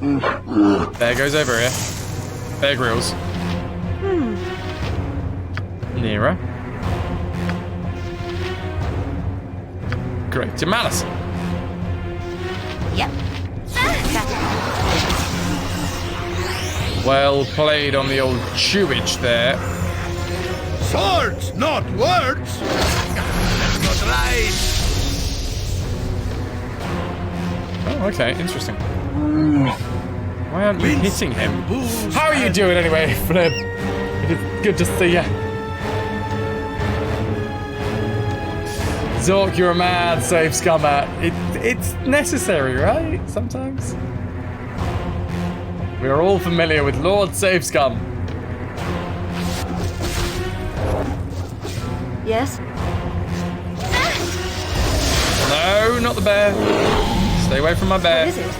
Bear goes over here. Bear Grylls. Nearer. Great to Malice. Yep. Well played on the old chewage there. Swords, not words. That's not right. Oh, okay, interesting. Why aren't you hitting him? How are you doing anyway, Flip? It is good to see you. Zork, you're a mad save scummer. It's necessary, right? Sometimes. We are all familiar with Lord Save Scum. Yes? No, not the bear. Stay away from my bear. What is it?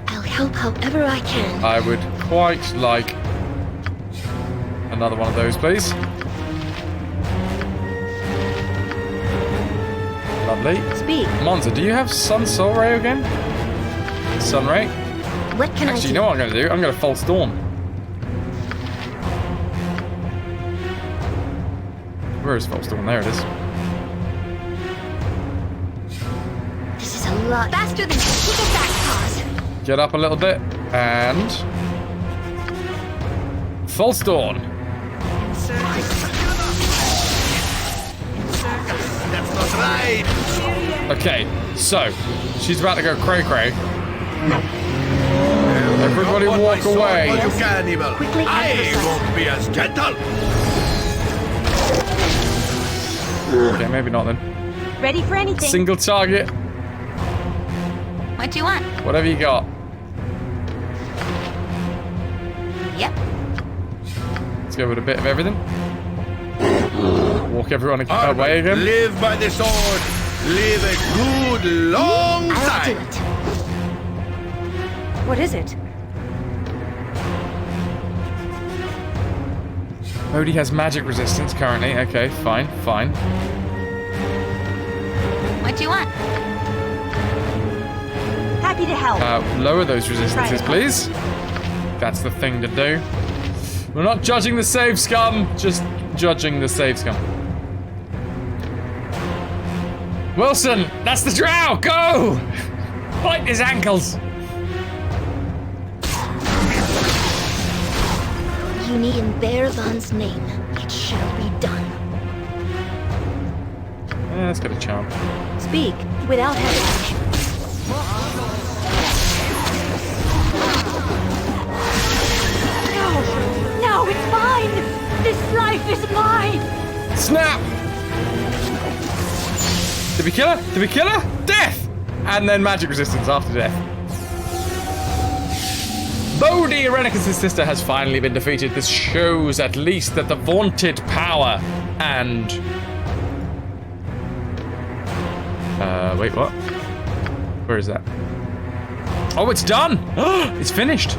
I'll help however I can. I would quite like another one of those, please. Lovely. Speak. Monza, do you have Sun Soul Ray again? Sun Ray? What can I Actually, do? you know what I'm going to do? I'm going to False Dawn. Where is False Dawn? There it is. This is a lot faster than kick it back, Pause. Get up a little bit and False Dawn. That's not right. Okay, so she's about to go cray cray. Everybody Not walk my sword, away. but you cannibal. Quickly I emphasize. won't be as gentle. Okay, maybe not then. Ready for anything? Single target, What do you want? whatever you got. Yep. Let's go with a bit of everything. Walk everyone Armor, away again. live by the sword. Live a good long I'll do time. it. What is it? Bodhi has magic resistance currently. Okay, fine, fine. What do you want? Happy to help. Lower those resistances, please. That's the thing to do. We're not judging the save scum, just judging the save scum. Wilson, that's the drow. Go! Bite his ankles. You need in Bearvan's name. It shall be done. Yeah, that's got a charm. Speak without hesitation. No, it's mine. This life is mine. Snap! Did we kill her? Did we kill her? Death! And then magic resistance after death. Bodhi, Irenicus' sister, has finally been defeated. This shows at least that the vaunted power and... wait, what? Where is that? Oh, it's done! It's finished!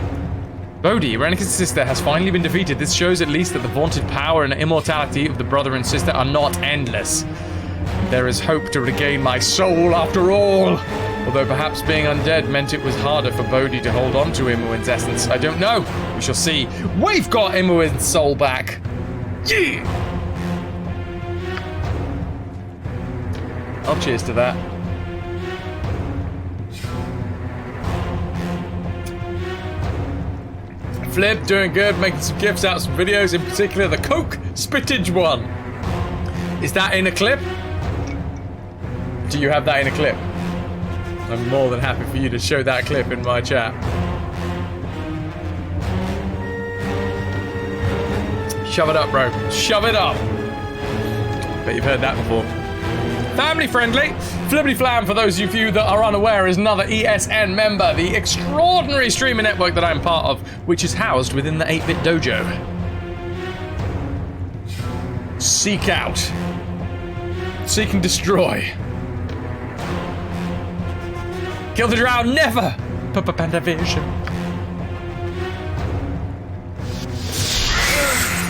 Bodhi, Irenicus' sister, has finally been defeated. This shows at least that the vaunted power and immortality of the brother and sister are not endless. There is hope to regain my soul after all. Although perhaps being undead meant it was harder for Bodhi to hold on to Imoen's essence. I don't know. We shall see. We've got Imoen's soul back. Yeah! Oh, cheers to that. Flip, doing good, making some gifts out of some videos, in particular the Coke Spittage one. Is that in a clip? Do you have that in a clip? I'm more than happy for you to show that clip in my chat. Shove it up, bro. Shove it up. Bet you've heard that before. Family friendly. Flibbity Flam, for those of you that are unaware, is another ESN member, the extraordinary streamer network that I'm part of, which is housed within the 8-Bit Dojo. Seek out. Seek and destroy. Kill the drow, never! Panda Vision.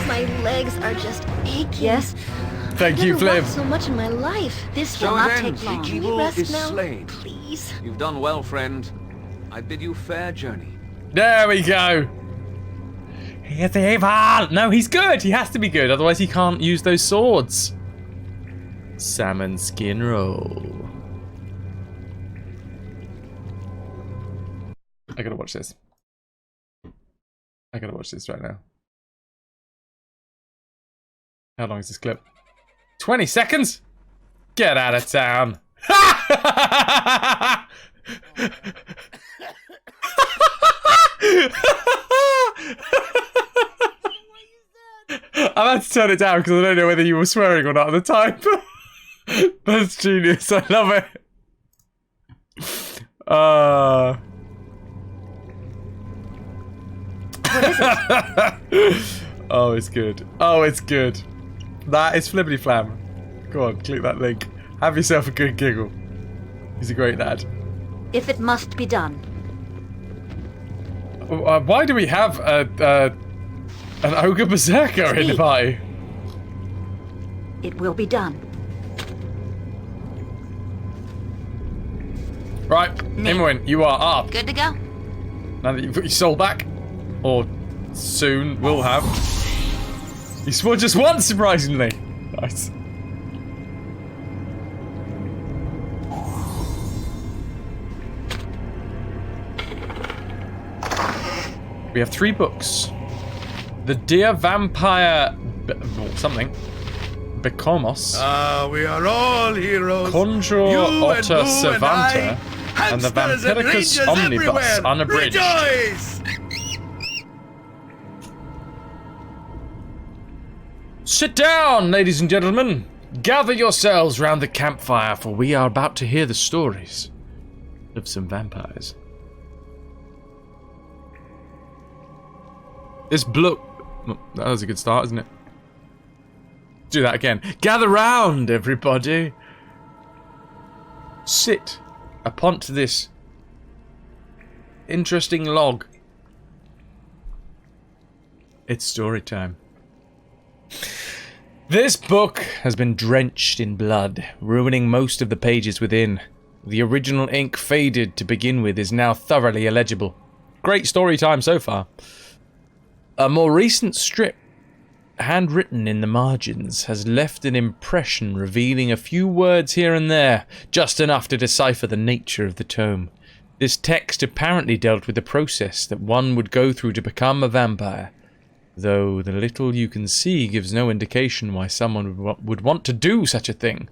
My legs are just aching. Yes? Thank you, I've never Fliv. walked so much in my life. This So will it not ends. take long. Can we Evil rest is now? slain. Please. You've done well, friend. I bid you fair journey. There we go. He is evil. No, he's good. He has to be good. Otherwise, he can't use those swords. Salmon skin roll. I gotta watch this. I gotta watch this right now. How long is this clip? 20 seconds? Get out of town. I had to turn it down because I don't know whether you were swearing or not at the time. That's genius. I love it. What is it? Oh, it's good. Oh, it's good. That is Flippity Flam. Go on, click that link. Have yourself a good giggle. He's a great lad. If it must be done. Why do we have an ogre berserker in the party? It will be done. Right, Imwin, you are up. Good to go. Now that you've got your soul back, or soon will have. You swore just once, surprisingly. Nice. We have 3 books. The Dear Vampire... something. Becomos. We are all heroes. Conjure You Otter and Boo Savanta. I, And the hamsters and Vampiricus rangers Omnibus everywhere. Unabridged. Rejoice! Sit down, ladies and gentlemen. Gather yourselves round the campfire, for we are about to hear the stories of some vampires. This book... That was a good start, isn't it? Do that again. Gather round, everybody. Sit upon this interesting log. It's story time. This book has been drenched in blood, ruining most of the pages within. The original ink, faded to begin with, is now thoroughly illegible. Great story time so far. A more recent strip, handwritten in the margins, has left an impression revealing a few words here and there, just enough to decipher the nature of the tome. This text apparently dealt with the process that one would go through to become a vampire, though the little you can see gives no indication why someone would want to do such a thing.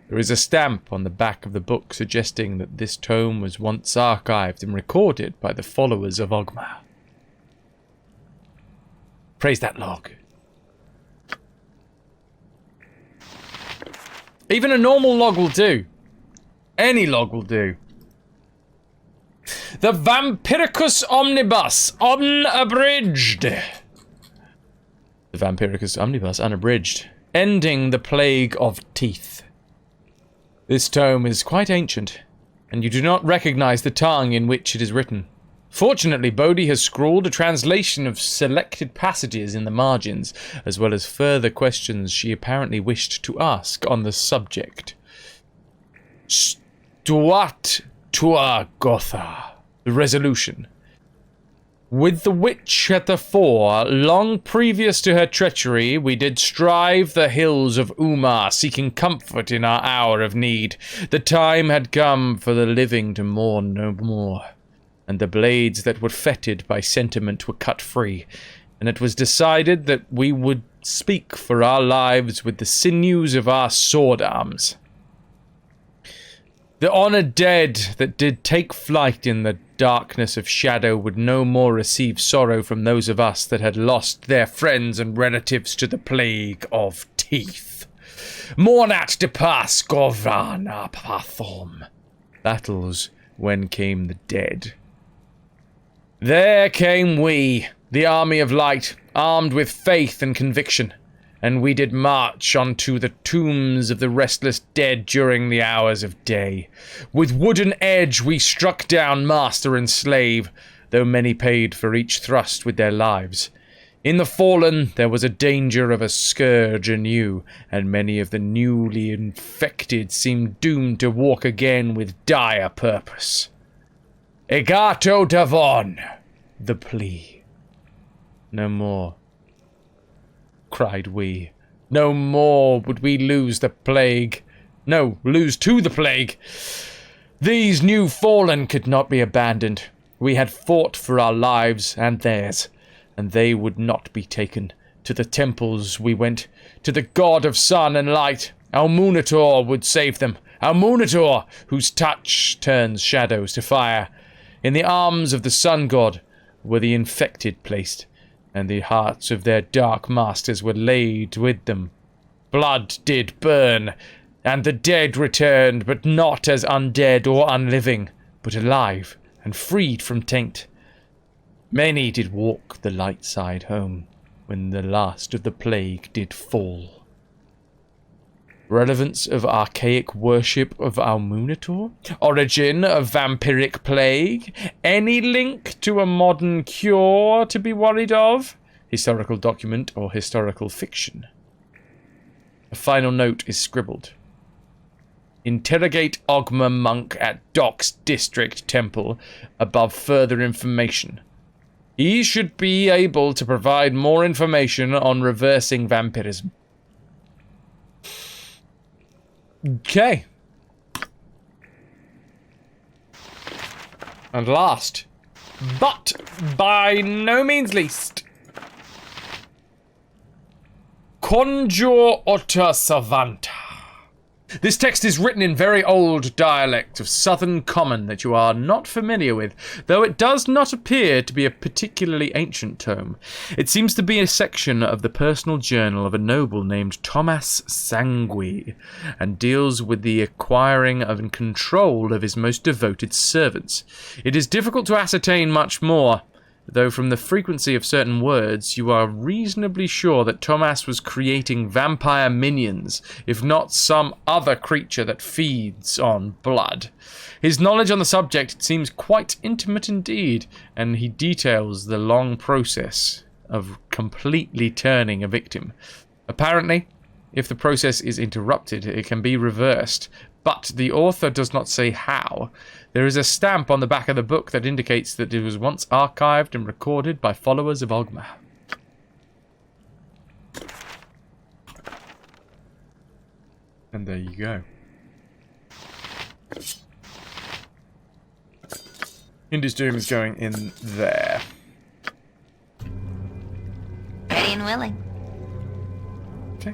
There is a stamp on the back of the book suggesting that this tome was once archived and recorded by the followers of Ogmar. Praise that log. Even a normal log will do. Any log will do. The Vampiricus Omnibus Unabridged. The Vampiricus Omnibus Unabridged. Ending the Plague of Teeth. This tome is quite ancient, and you do not recognize the tongue in which it is written. Fortunately, Bodhi has scrawled a translation of selected passages in the margins, as well as further questions she apparently wished to ask on the subject. Stuat tua Gotha. The resolution. With the witch at the fore, long previous to her treachery, we did strive the hills of Umar, seeking comfort in our hour of need. The time had come for the living to mourn no more, and the blades that were fettered by sentiment were cut free, and it was decided that we would speak for our lives with the sinews of our sword arms. The honoured dead that did take flight in the darkness of shadow would no more receive sorrow from those of us that had lost their friends and relatives to the plague of teeth. Mornat de pas govana pathom. Battles when came the dead. There came we, the army of light, armed with faith and conviction, and we did march unto the tombs of the restless dead during the hours of day. With wooden edge we struck down master and slave, though many paid for each thrust with their lives. In the Fallen, there was a danger of a scourge anew, and many of the newly infected seemed doomed to walk again with dire purpose. Egato Davon, the plea. No more, cried we. No more would we lose the plague. No, lose to the plague. These new Fallen could not be abandoned. We had fought for our lives and theirs, and they would not be taken. To the temples we went, to the god of sun and light. Almunator would save them. Almunator, whose touch turns shadows to fire. In the arms of the sun god were the infected placed, and the hearts of their dark masters were laid with them. Blood did burn, and the dead returned, but not as undead or unliving, but alive and freed from taint. Many did walk the light side home, when the last of the plague did fall. Relevance of archaic worship of Almunator? Origin of vampiric plague? Any link to a modern cure to be worried of? Historical document or historical fiction? A final note is scribbled. Interrogate Ogma monk at Docks District Temple above further information. He should be able to provide more information on reversing vampirism. Okay. And last, but by no means least, Conjure Otter Savanta. This text is written in very old dialect of Southern Common that you are not familiar with, though it does not appear to be a particularly ancient tome. It seems to be a section of the personal journal of a noble named Thomas Sangui, and deals with the acquiring and control of his most devoted servants. It is difficult to ascertain much more, though from the frequency of certain words, you are reasonably sure that Thomas was creating vampire minions, if not some other creature that feeds on blood. His knowledge on the subject seems quite intimate indeed, and he details the long process of completely turning a victim. Apparently, if the process is interrupted, it can be reversed, but the author does not say how. There is a stamp on the back of the book that indicates that it was once archived and recorded by followers of Ogma. And there you go. Hindu's Doom is going in there. Ready and willing. Okay.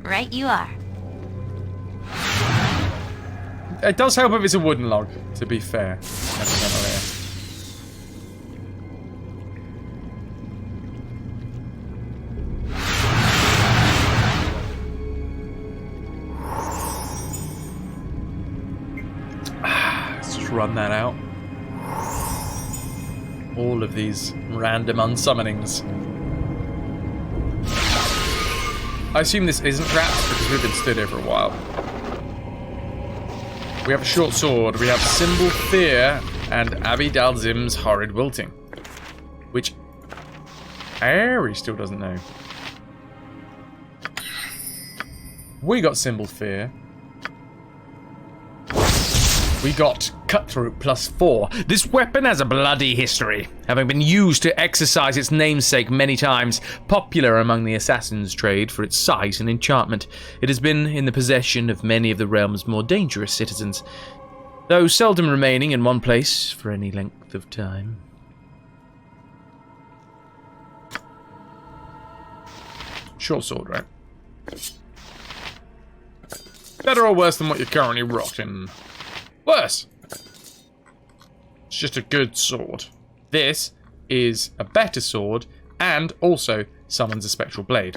Right you are. It does help if it's a wooden log, to be fair. Let's just run that out. All of these random unsummonings. I assume this isn't trapped because we've been stood here for a while. We have a short sword, we have Symbol Fear, and Abby Dalzim's Horrid Wilting. Which Ari still doesn't know. We got Symbol Fear. We got Cutthroat +4. This weapon has a bloody history, having been used to exercise its namesake many times. Popular among the assassin's trade for its size and enchantment, it has been in the possession of many of the realm's more dangerous citizens, though seldom remaining in one place for any length of time. Short sword, right? Better or worse than what you're currently rocking? Worse. It's just a good sword. This is a better sword and also summons a spectral blade.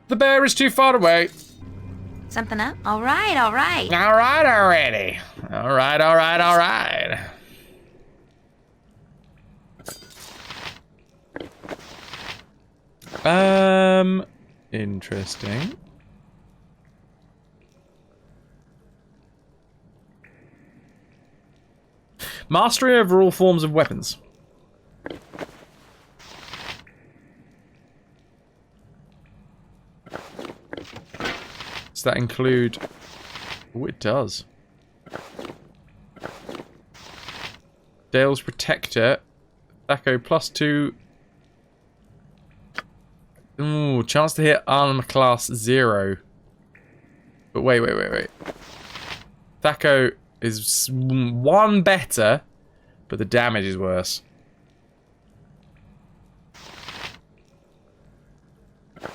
The bear is too far away. Something up? All right, all right. All right already. All right, all right, all right. Interesting. Mastery over all forms of weapons. Does that include... Oh, it does. Dale's Protector. Thaco +2. Ooh, chance to hit armor class 0. But wait. Thaco is 1 better, but the damage is worse.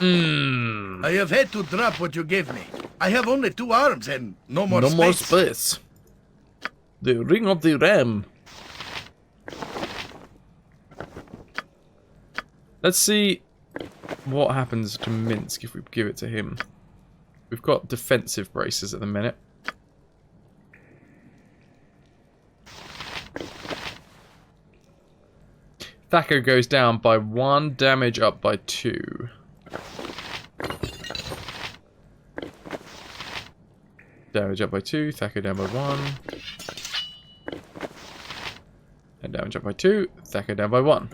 I have had to drop what you gave me. I have only 2 arms and no more space. No more space. The Ring of the Ram. Let's see what happens to Minsk if we give it to him. We've got defensive braces at the minute. Thaco goes down by 1, damage up by 2. Damage up by 2, Thaco down by 1. And damage up by 2, Thaco down by 1.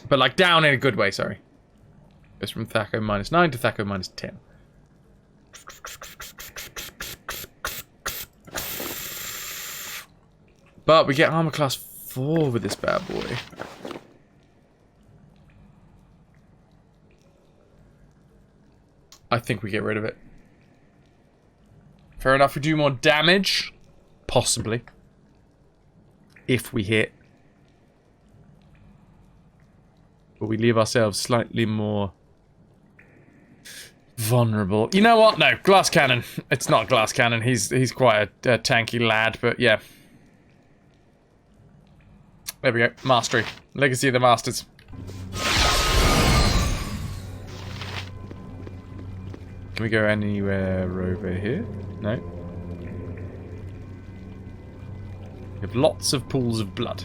But like down in a good way, sorry. Goes from Thaco -9 to Thaco -10. But we get armor class 4 with this bad boy. I think we get rid of it. Fair enough, we do more damage. Possibly. If we hit. But we leave ourselves slightly more vulnerable. You know what? No, glass cannon. It's not glass cannon. He's quite a tanky lad, but yeah. There we go. Mastery. Legacy of the Masters. Can we go anywhere over here? No. We have lots of pools of blood.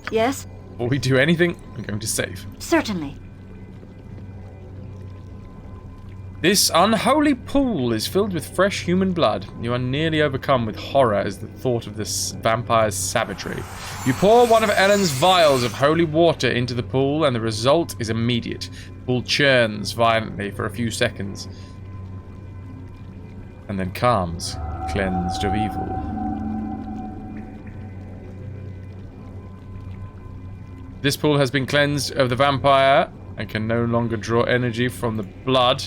Yes? Before we do anything, I'm going to save. Certainly. This unholy pool is filled with fresh human blood. You are nearly overcome with horror as the thought of this vampire's savagery. You pour one of Ellen's vials of holy water into the pool, and the result is immediate. The pool churns violently for a few seconds, and then calms, cleansed of evil. This pool has been cleansed of the vampire and can no longer draw energy from the blood.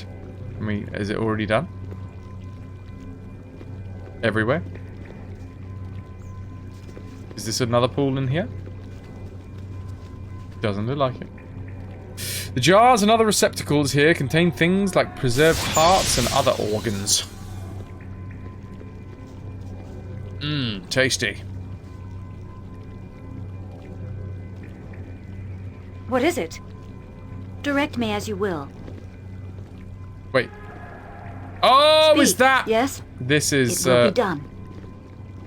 I mean, is it already done? Everywhere? Is this another pool in here? Doesn't look like it. The jars and other receptacles here contain things like preserved hearts and other organs. Mmm, tasty. What is it? Direct me as you will. Wait. Oh, Speak. is that? Yes. This is. It will be done.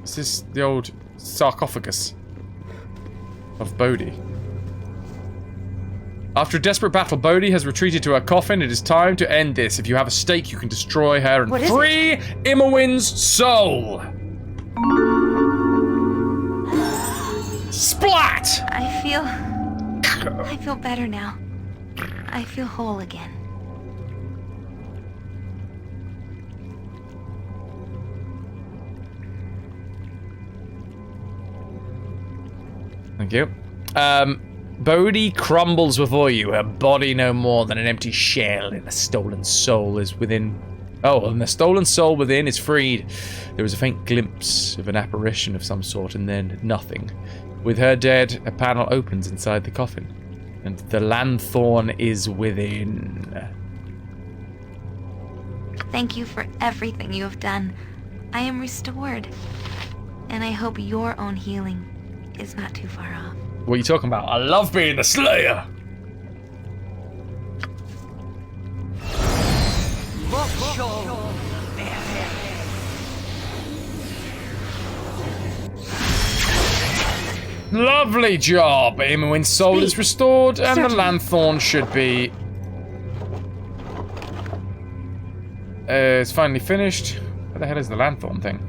This is the old sarcophagus of Bodhi. After a desperate battle, Bodhi has retreated to her coffin. It is time to end this. If you have a stake, you can destroy her and free Immerwin's soul. Splat! I feel better now. I feel whole again. Thank you. Bodhi crumbles before you, her body no more than an empty shell, and the stolen soul is within. Oh, and the stolen soul within is freed. There is a faint glimpse of an apparition of some sort, and then nothing. With her dead, a panel opens inside the coffin, and the lanthorn is within. Thank you for everything you have done. I am restored, and I hope your own healing is not too far off. What are you talking about? I love being the Slayer! Lovely job! Immerwin's soul is restored, and the lanthorn should be It's finally finished. Where the hell is the lanthorn thing?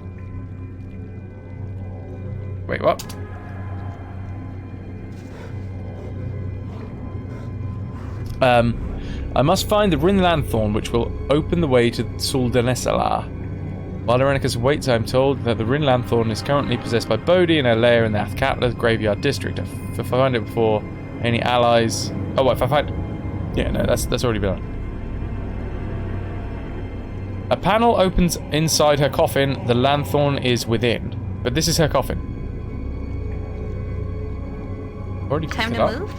Wait, what? I must find the Rin Lanthorn, which will open the way to Suldanesala. While Irenicus waits, I am told that the Rin Lanthorn is currently possessed by Bodhi in her lair in the Athkatla graveyard district. If I find it before any allies... Oh, what, if I find... Yeah, no, that's already been done. A panel opens inside her coffin. The Lanthorn is within. But this is her coffin. Already Time picked it to up. move?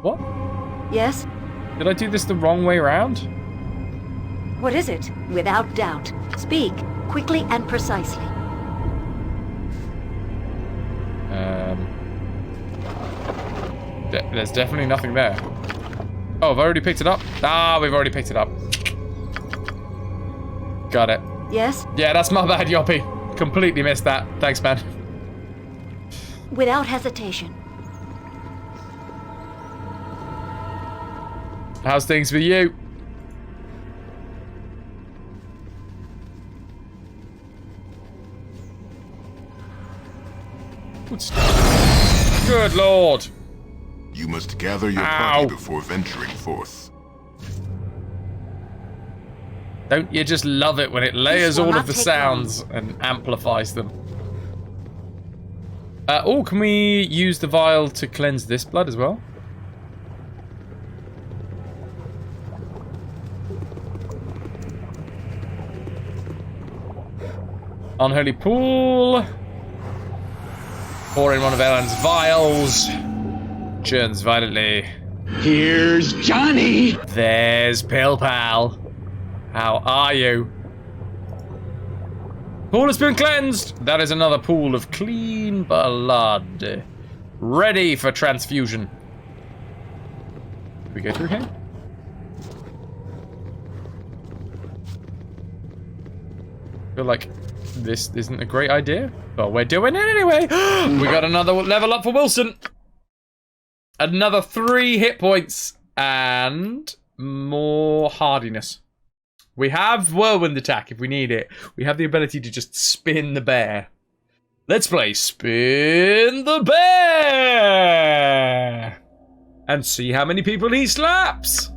What? Yes? Did I do this the wrong way around? What is it? Without doubt. Speak, quickly and precisely. There's definitely nothing there. Oh, I've already picked it up? Ah, we've already picked it up. Got it. Yes? Yeah, that's my bad, Yoppie. Completely missed that. Thanks, man. Without hesitation. How's things with you? Good lord. You must gather your party before venturing forth. Don't you just love it when it layers all of the sounds and amplifies them? Oh, can we use the vial to cleanse this blood as well? Unholy pool. Pour in one of Ellen's vials. Churns violently. Here's Johnny. There's Pill Pal. How are you? Pool has been cleansed. That is another pool of clean blood. Ready for transfusion. Can we go through here? I feel like this isn't a great idea, but we're doing it anyway. We got another level up for Wilson. Another 3 hit points and more hardiness. We have Whirlwind Attack if we need it. We have the ability to just spin the bear. Let's play Spin the Bear! And see how many people he slaps!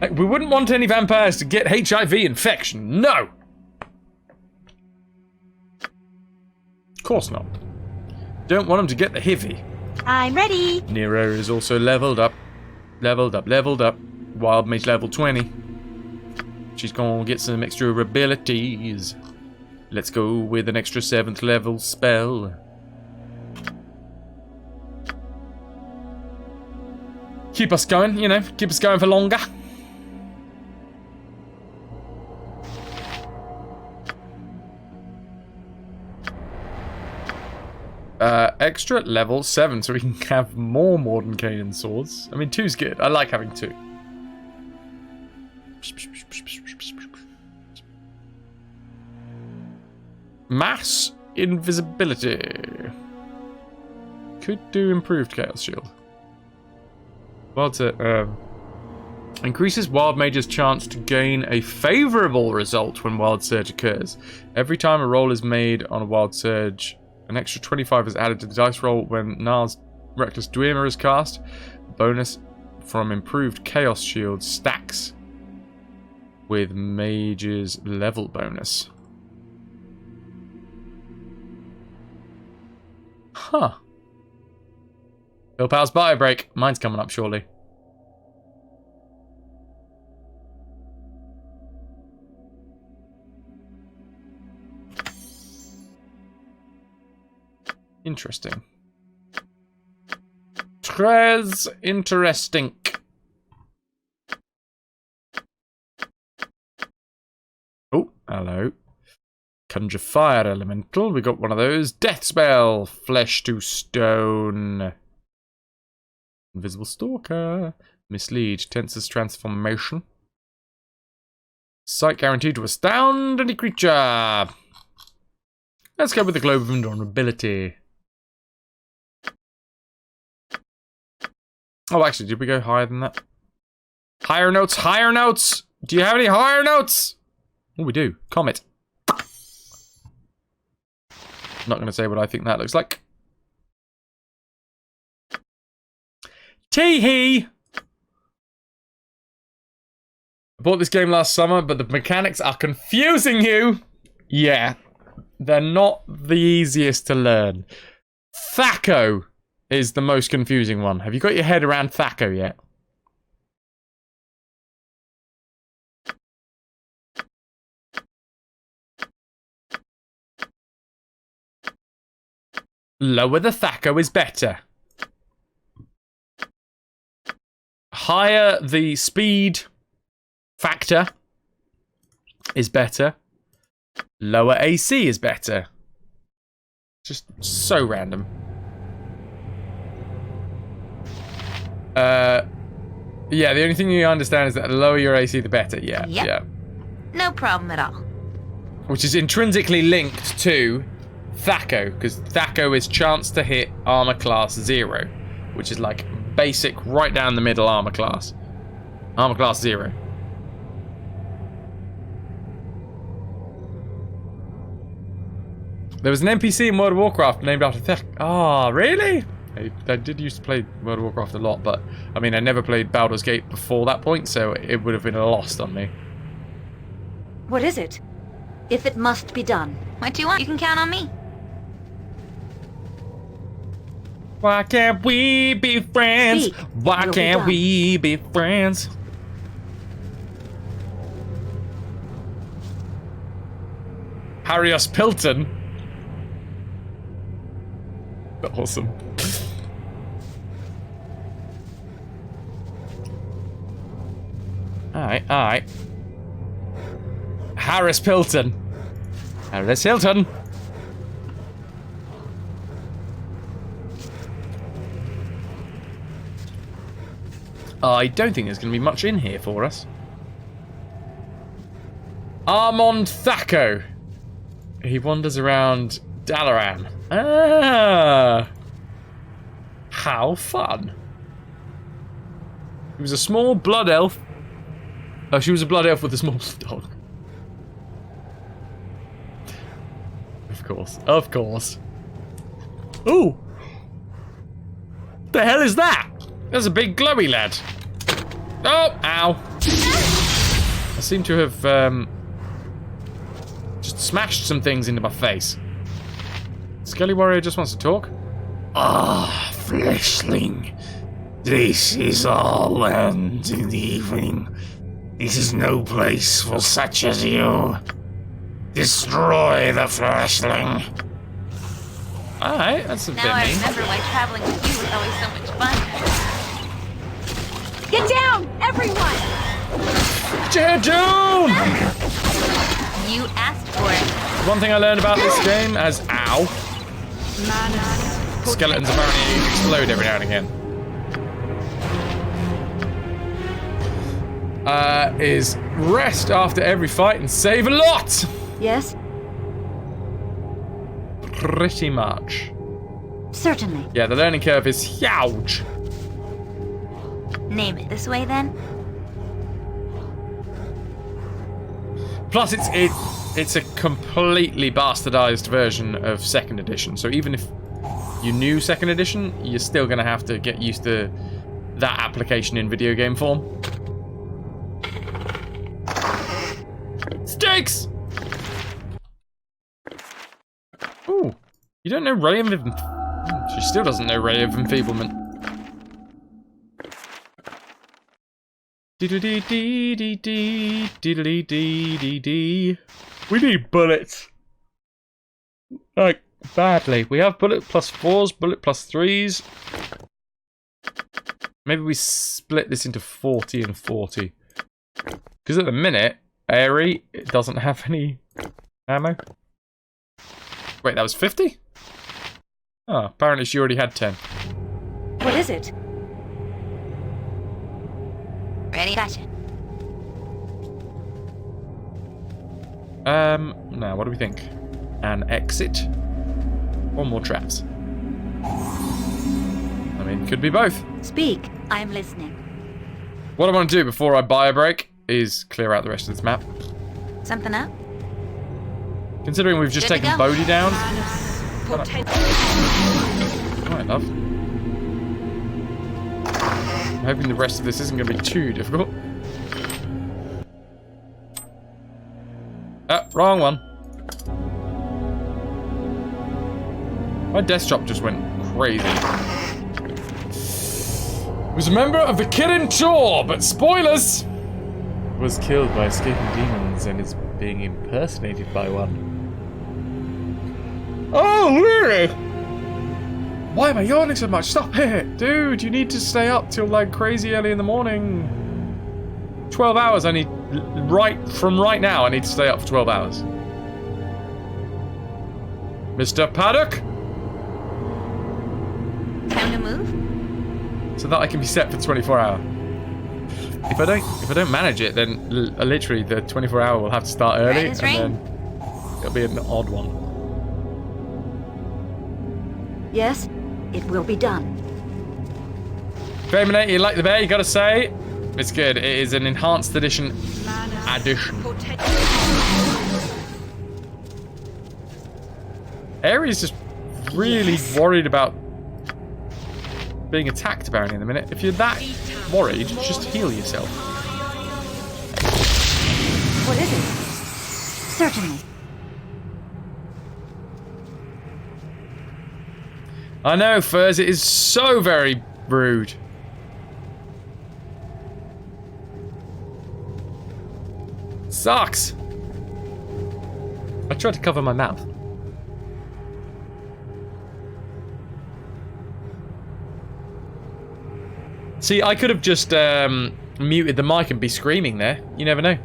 Like, we wouldn't want any vampires to get HIV infection. No! Of course not. Don't want them to get the HIV. I'm ready. Nero is also leveled up. Leveled up. Wild Mage level 20. She's gonna get some extra abilities. Let's go with an extra 7th level spell. Keep us going, you know, keep us going for longer. Extra level 7, so we can have more Mordenkainen swords. I mean, 2's good. I like having 2. Mass invisibility. Could do improved Chaos Shield. Increases Wild Mage's chance to gain a favourable result when Wild Surge occurs. Every time a roll is made on a Wild Surge, an extra 25 is added to the dice roll when Nar's Reckless Dwemer is cast. Bonus from improved Chaos Shield stacks with Mage's level bonus. Huh. Bill Powell's bio break. Mine's coming up shortly. Interesting. Très interesting. Oh, hello. Conjure Fire Elemental. We got one of those. Death Spell. Flesh to Stone. Invisible Stalker. Mislead. Tensor's Transformation. Sight guaranteed to astound any creature. Let's go with the Globe of Invulnerability. Oh, actually, did we go higher than that? Higher notes, higher notes! Do you have any higher notes? Oh, we do. Comet. Not going to say what I think that looks like. Tee-hee! I bought this game last summer, but the mechanics are confusing you! Yeah. They're not the easiest to learn. Thaco is the most confusing one. Have you got your head around Thaco yet? Lower the Thaco is better. Higher the speed factor is better. Lower AC is better. Just so random. Yeah, the only thing you understand is that the lower your AC, the better. Yeah, Yep. yeah. No problem at all. Which is intrinsically linked to Thaco, because Thaco is chance to hit armor class 0, which is like basic, right down the middle armor class. Armor class 0. There was an NPC in World of Warcraft named after Thaco. Oh, really? I did used to play World of Warcraft a lot, but I mean, I never played Baldur's Gate before that point, so it would have been lost on me. What is it? If it must be done. What do you want? You can count on me. Why can't we be friends? Speak. Why You'll be can't done. we be friends? Harrius Pilton. Awesome. Alright, alright. Harris Pilton. Harris Hilton. I don't think there's going to be much in here for us. Armand Thaco. He wanders around Dalaran. Ah. How fun. He was a small blood elf. Oh, she was a blood elf with a small dog. Of course. Of course. Ooh. The hell is that? There's a big glowy lad. Oh, ow. I seem to have just smashed some things into my face. Skelly Warrior just wants to talk. Ah, fleshling. This is all end in the evening. This is no place for such as you. Destroy the fleshling. Alright, that's a bit Now I mean. remember why traveling with you was always so much fun. Get down, everyone! Doom! You asked for it. One thing I learned about this game as ow. Skeletons apparently explode every now and again. Is rest after every fight and save a lot! Yes? Pretty much. Certainly. Yeah, the learning curve is huge. Name it this way then. Plus, it's a completely bastardized version of 2nd edition. So even if you knew 2nd edition, you're still going to have to get used to that application in video game form. Stakes! Ooh, you don't know Ray of... She still doesn't know Ray of Enfeeblement. Dee-dee-dee-dee-dee-dee-dee-dee-dee. We need bullets. Like, badly. We have bullet +4s, bullet +3s. Maybe we split this into 40 and 40. Because at the minute, Aerie, it doesn't have any ammo. Wait, that was 50? Oh, apparently she already had 10. What is it? Ready? Gotcha. Now, what do we think? An exit? Or more traps? I mean, could be both. Speak. I'm listening. What I want to do before I buy a break is clear out the rest of this map. Something up? Considering we've just taken Bodhi down. Alright, love. I'm hoping the rest of this isn't going to be too difficult. Wrong one. My desktop just went crazy. Was a member of the Kirin Tor, but spoilers! Was killed by escaping demons and is being impersonated by one. Oh, really? Why am I yawning so much? Stop it! Dude, you need to stay up till like crazy early in the morning. 12 hours I need... Right now, I need to stay up for 12 hours. Mr. Paddock? Time to move? So that I can be set for 24 hour. If I don't manage it, then literally the 24 hour will have to start early, and then it'll be an odd one. Yes, it will be done. Famenate, you like the bear, you gotta say. It's good. It is an enhanced edition. Ares just really worried about being attacked apparently in a minute. If you're that worried, just heal yourself. What is it? Certainly. I know, Furs, it is so very rude. Sucks. I tried to cover my mouth. See, I could have just muted the mic and be screaming there. You never know.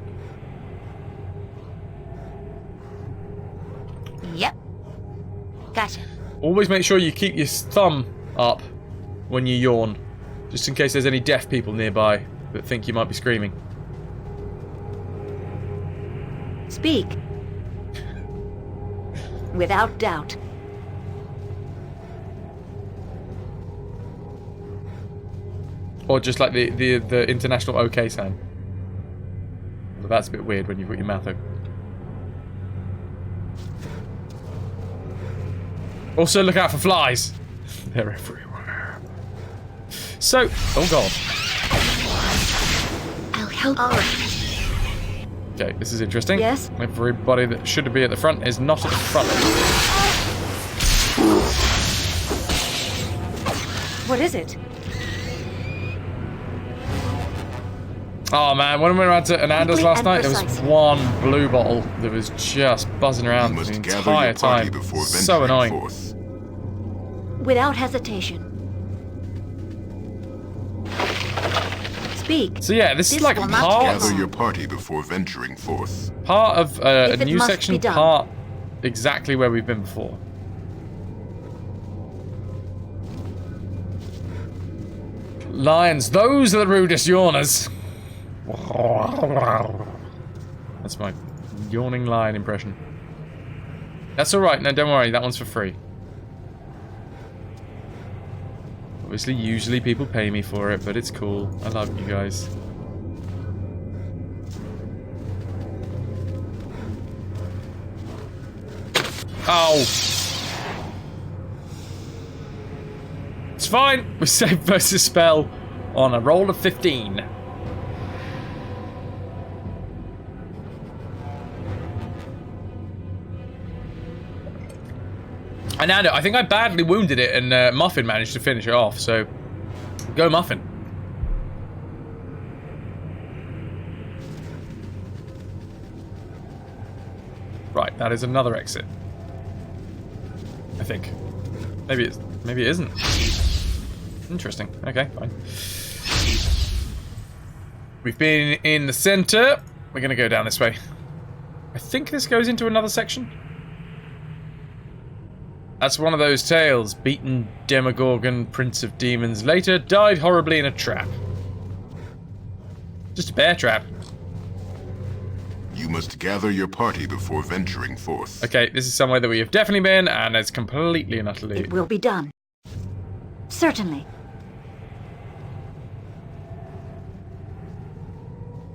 Yep. Gotcha. Always make sure you keep your thumb up when you yawn, just in case there's any deaf people nearby that think you might be screaming. Speak. Without doubt. Or just like the international OK sound. Well, that's a bit weird when you put your mouth open. Also look out for flies. They're everywhere. So, oh god. I'll help. All right. Okay, this is interesting. Yes? Everybody that should be at the front is not at the front. What is it? Oh man, when we were out to Ananda's last night, there was one blue bottle that was just buzzing around the entire time. So annoying. Without hesitation. Speak. So yeah, this is like part... Gather your party before venturing forth. Part of a new section, part exactly where we've been before. Lions, those are the rudest yawners. That's my yawning lion impression. That's alright, no, don't worry, that one's for free. Obviously, usually people pay me for it, but it's cool. I love you guys. Oh! It's fine! We saved versus spell on a roll of 15. I think I badly wounded it, and Muffin managed to finish it off, so go Muffin. Right, that is another exit. I think. Maybe it isn't. Interesting. Okay, fine. We've been in the center. We're gonna go down this way. I think this goes into another section. That's one of those tales. Beaten Demogorgon, Prince of Demons, later died horribly in a trap. Just a bear trap. You must gather your party before venturing forth. Okay, this is somewhere that we have definitely been, and it's completely and utterly... It will be done. Certainly.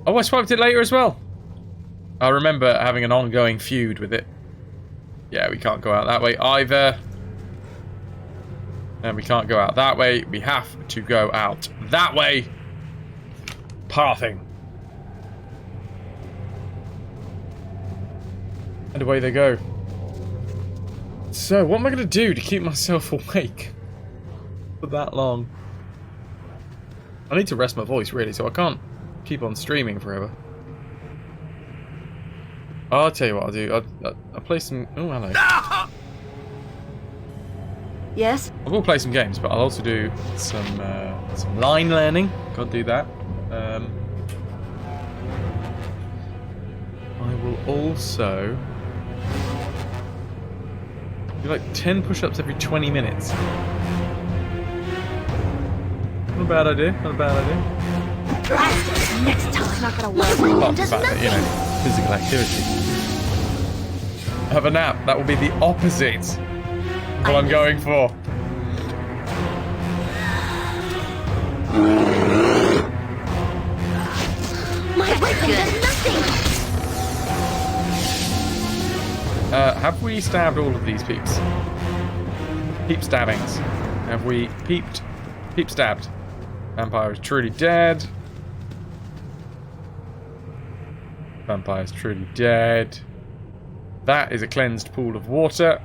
Oh, I swiped it later as well. I remember having an ongoing feud with it. Yeah, we can't go out that way either. And we can't go out that way. We have to go out that way. Pathing. And away they go. So, what am I going to do to keep myself awake for that long? I need to rest my voice, really, so I can't keep on streaming forever. I'll tell you what I'll do. I'll play some... Oh, hello. Yes? I will play some games, but I'll also do some line learning. Can't do that. I will also do like 10 push-ups every 20 minutes. Not a bad idea. Not a bad idea. Next time. It's not gonna work. Apart from the fact that, you know, physical activity. Have a nap. That will be the opposite of what I'm going for. My weapon does nothing. Have we stabbed all of these peeps? Peep stabbings. Have we peeped? Peep stabbed. Vampire is truly dead. Vampire is truly dead. That is a cleansed pool of water.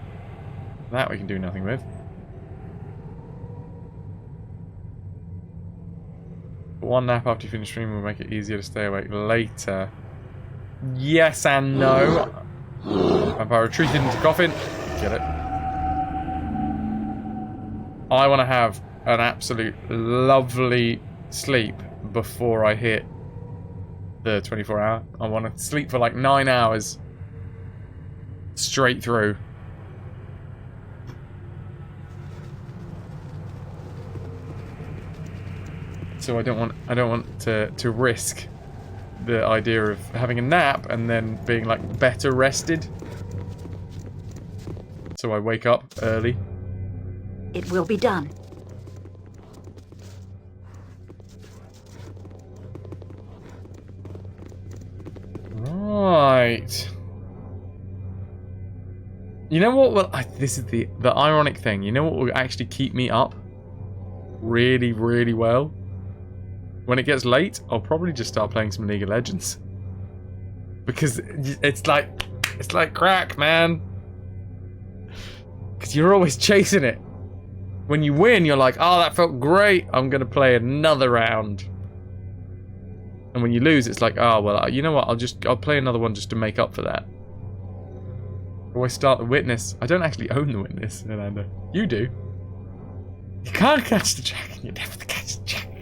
That we can do nothing with. One nap after you finish streaming will make it easier to stay awake later. Yes and no. Vampire retreated into coffin. Get it. I want to have an absolute lovely sleep before I hit the 24 hour. I want to sleep for like 9 hours straight through. So I don't want to risk the idea of having a nap and then being like better rested. So I wake up early. It will be done. Right. You know what? Well, this is the ironic thing. You know what will actually keep me up really, really well? When it gets late, I'll probably just start playing some League of Legends. Because it's like crack, man. Because you're always chasing it. When you win, you're like, oh, that felt great. I'm going to play another round. And when you lose, it's like, oh, well, you know what? I'll play another one just to make up for that. Or I start the Witness. I don't actually own the Witness, Yolanda. You do. You can't catch the dragon. You never catch the dragon.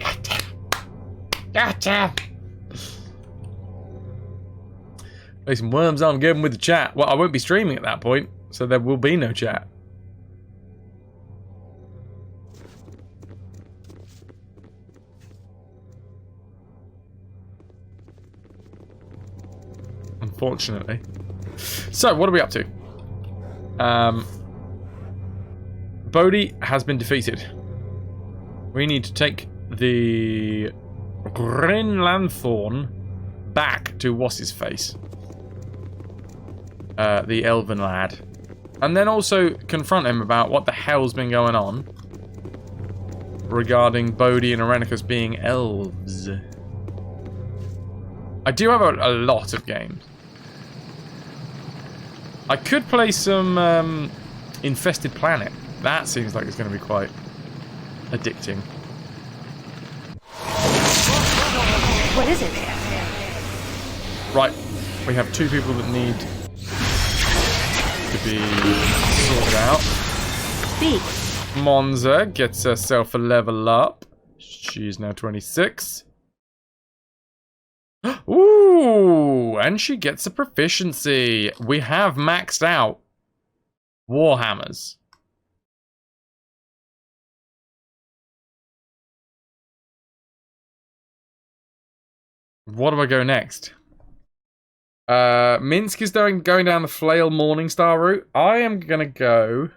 Gotcha! Play some Worms Armageddon with the chat. Well, I won't be streaming at that point, so there will be no chat. Unfortunately. So, what are we up to? Bodhi has been defeated. We need to take the Grinlanthorn back to what's his face? The elven lad. And then also confront him about what the hell's been going on regarding Bodhi and Arenicus being elves. I do have a lot of games. I could play some Infested Planet. That seems like it's going to be quite addicting. What is it? Right, we have two people that need to be sorted out. Speak. Monza gets herself a level up. She's now 26. Ooh, and she gets a proficiency. We have maxed out Warhammers. What do I go next? Minsk is going down the Flail Morningstar route. I am going to go...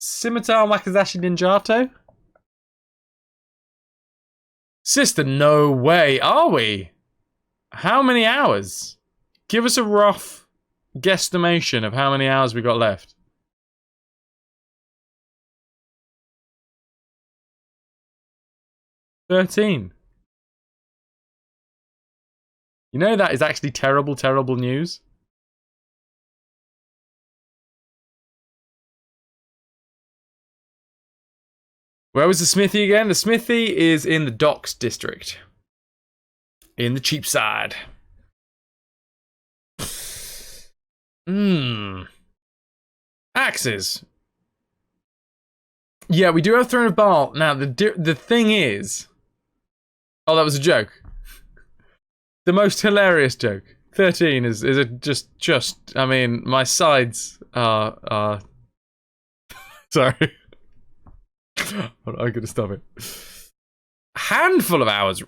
Scimitar Wakizashi Ninjato? Sister, no way. Are we? How many hours? Give us a rough guesstimation of how many hours we got left. $13. You know that is actually terrible, terrible news? Where was the smithy again? The smithy is in the Docks district. In the Cheapside. Axes. Yeah, we do have Throne of Baal. Now, the thing is... Oh, that was a joke. The most hilarious joke. 13 is a just... I mean, my sides are... Sorry. I gotta stop it. Handful of hours.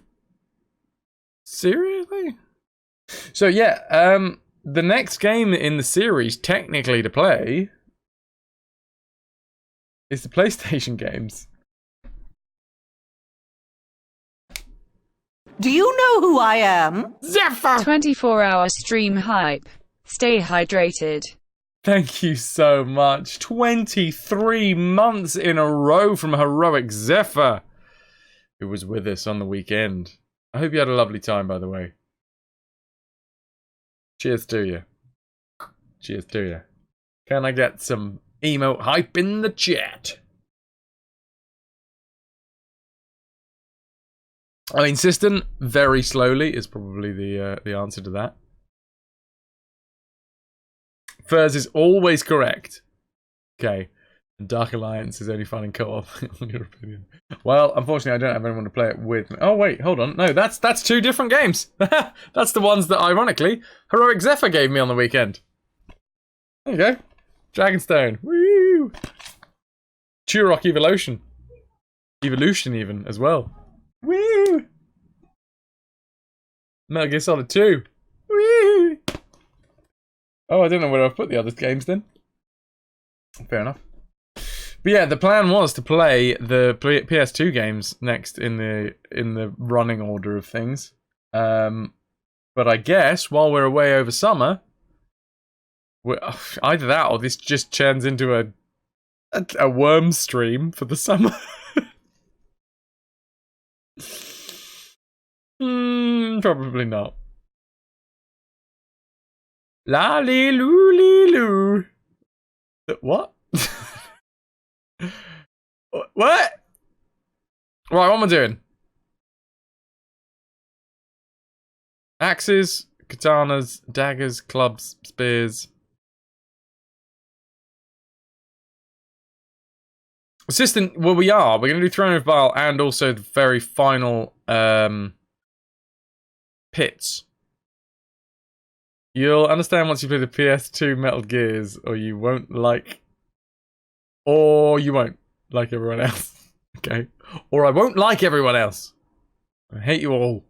Seriously? So yeah, the next game in the series, technically to play, is the PlayStation games. Do you know who I am? Zephyr! 24-hour stream hype. Stay hydrated. Thank you so much. 23 months in a row from heroic Zephyr, who was with us on the weekend. I hope you had a lovely time, by the way. Cheers to you. Cheers to you. Can I get some emote hype in the chat? I mean, System, very slowly is probably the answer to that. FrasWhar's is always correct. Okay. And Dark Alliance is only fun in co-op, in your opinion. Well, unfortunately, I don't have anyone to play it with me. Oh, wait, hold on. No, that's two different games. That's the ones that, ironically, Heroic Zephyr gave me on the weekend. There you go. Dragonstone. Woo! Turok Evolution. Evolution, even, as well. Woo! Metal Gear Solid 2. Woo! Oh, I don't know where I've put the other games then. Fair enough. But yeah, the plan was to play the PS2 games next in the running order of things. But I guess while we're away over summer, either that or this just turns into a worm stream for the summer. Probably not. La li loo li loo. What? What? Right, what am I doing? Axes, katanas, daggers, clubs, spears. Assistant, well, we are. We're going to do Throne of Baal and also the very final pits. You'll understand once you play the PS2 Metal Gears, or you won't like... Or you won't like everyone else. Okay? Or I won't like everyone else. I hate you all.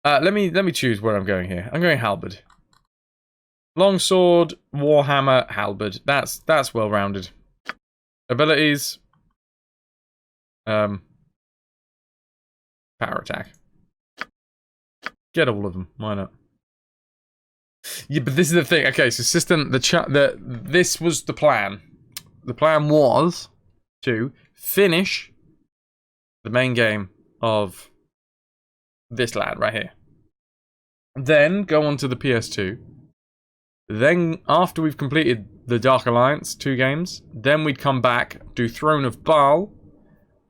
Let me choose where I'm going here. I'm going halberd. Longsword, warhammer, halberd. That's well rounded. Abilities. Power attack. Get all of them. Why not? Yeah, but this is the thing. Okay, so system. This was the plan. The plan was to finish the main game of this lad right here. Then go on to the PS2. Then, after we've completed the Dark Alliance 2 games, then we'd come back, do Throne of Baal,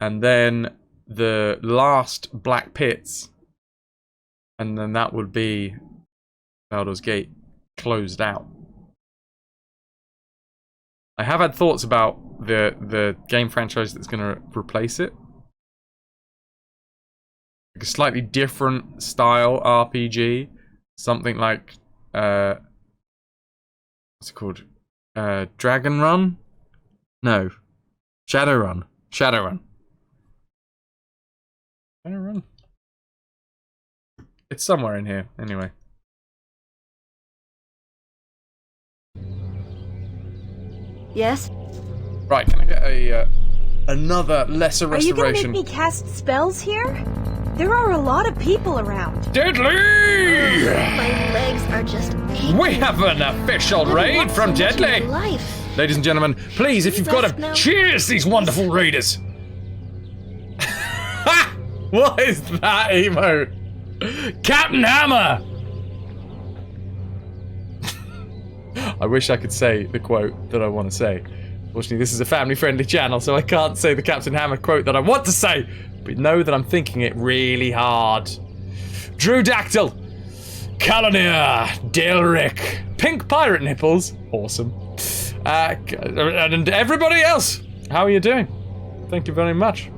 and then the last Black Pits, and then that would be Baldur's Gate closed out. I have had thoughts about the game franchise that's going to replace it. Like a slightly different style RPG. Something like... what's it called? Dragon Run? No. Shadowrun. Shadowrun. Shadowrun? It's somewhere in here, anyway. Yes? Right, can I get a another lesser Are you restoration? gonna make me cast spells here? There are a lot of people around. Deadly! My legs are just aching. We have an official raid from Deadly! Ladies and gentlemen, please, if you've got them, cheers these wonderful raiders! Ha! What is that emote? Captain Hammer! I wish I could say the quote that I want to say. Fortunately, this is a family-friendly channel, so I can't say the Captain Hammer quote that I want to say, but know that I'm thinking it really hard. Drewdactyl, Kalonir, Dilric, Pink Pirate Nipples, awesome, and everybody else, how are you doing? Thank you very much.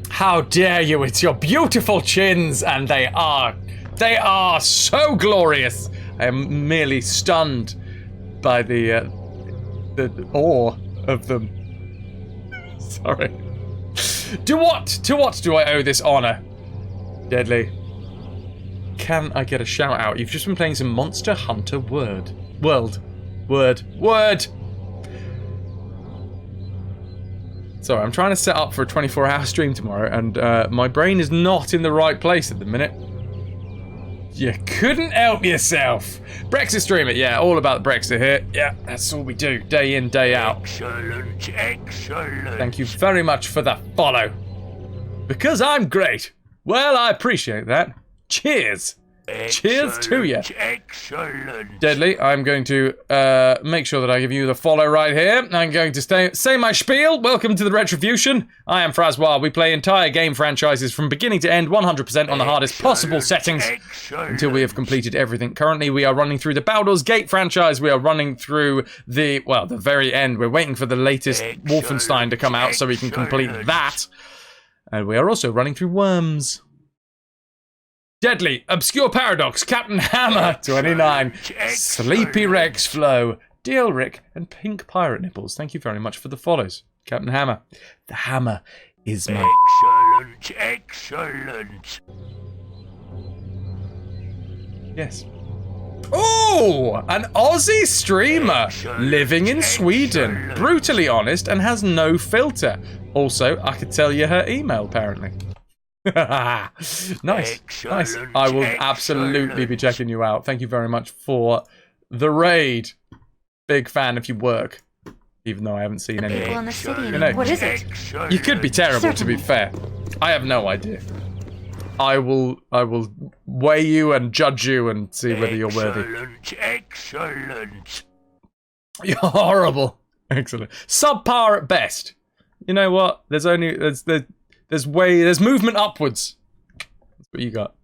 How dare you, it's your beautiful chins, and they are so glorious. I am merely stunned by the awe of them. Sorry. To what do I owe this honor? Deadly. Can I get a shout out? You've just been playing some Monster Hunter World. Sorry, I'm trying to set up for a 24-hour stream tomorrow, and my brain is not in the right place at the minute. You couldn't help yourself. Brexit streamer, yeah, all about Brexit here. Yeah, that's all we do, day in, day out. Excellent, excellent. Thank you very much for the follow. Because I'm great. Well, I appreciate that. Cheers. Cheers to you. Excellent. Deadly, I'm going to make sure that I give you the follow right here. I'm going to say my spiel. Welcome to the RetroVution. I am FrasWhar's. We play entire game franchises from beginning to end, 100% on the hardest possible settings until we have completed everything. Currently, we are running through the Baldur's Gate franchise. We are running through the very end. We're waiting for the latest Wolfenstein to come out so we can complete that. And we are also running through Worms. Deadly, Obscure Paradox, Captain Hammer, 29, Sleepy Rex Flow, Dilric, and Pink Pirate Nipples. Thank you very much for the follows, Captain Hammer. The hammer is my... Excellent. Yes. Oh, an Aussie streamer living in Sweden, brutally honest and has no filter. Also, I could tell you her email, apparently. Nice. I will absolutely be checking you out. Thank you very much for the raid. Big fan if you work, even though I haven't seen any. People in the city. You know, What is it? You could be terrible, to be fair. I have no idea. I will weigh you and judge you and see whether you're worthy. Excellent. You're horrible. Excellent. Subpar at best. You know what? There's movement upwards. That's what you got.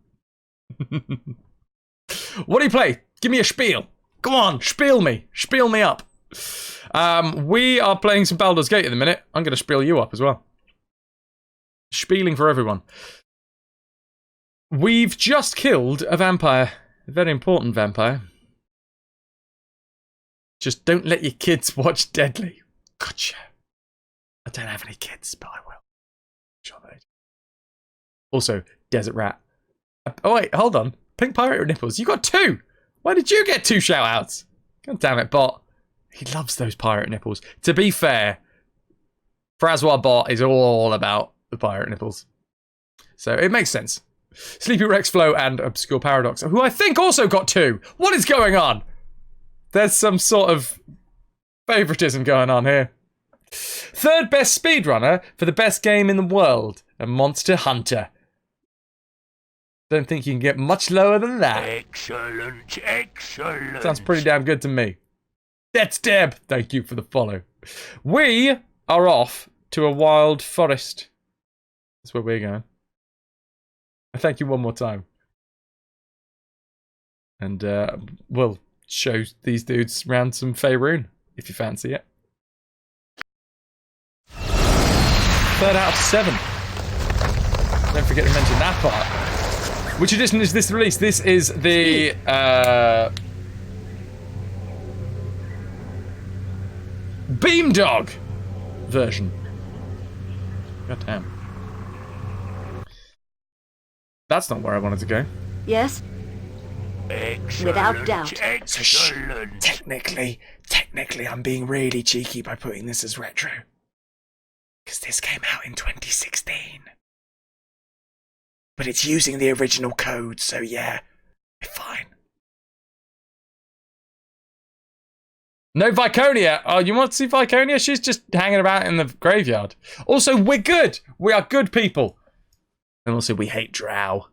What do you play? Give me a spiel. Go on, spiel me. Spiel me up. We are playing some Baldur's Gate at the minute. I'm going to spiel you up as well. Spieling for everyone. We've just killed a vampire. A very important vampire. Just don't let your kids watch Deadly. Gotcha. I don't have any kids, but I will. Sure they do. Also, Desert Rat. Oh wait, hold on. Pink Pirate Nipples, you got 2! Why did you get 2 shout-outs? God damn it, bot. He loves those pirate nipples. To be fair, FrasWhar's bot is all about the pirate nipples. So it makes sense. Sleepy Rex Flow and Obscure Paradox, who I think also got 2. What is going on? There's some sort of favoritism going on here. 3rd best speedrunner for the best game in the world, a Monster Hunter. Don't think you can get much lower than that. Excellent. Sounds pretty damn good to me. That's Deb. Thank you for the follow. We are off to a wild forest. That's where we're going. Thank you one more time. And we'll show these dudes around some Faerun, if you fancy it. 3rd out of 7. Don't forget to mention that part. Which edition is this release? This is the Beamdog version. God damn. That's not where I wanted to go. Yes? Excellent. Without doubt. Excellent. Technically, Technically, I'm being really cheeky by putting this as retro. Because this came out in 2016. But it's using the original code, so yeah, fine. No Viconia. Oh, you want to see Viconia? She's just hanging about in the graveyard. Also, we're good. We are good people. And also, we hate Drow.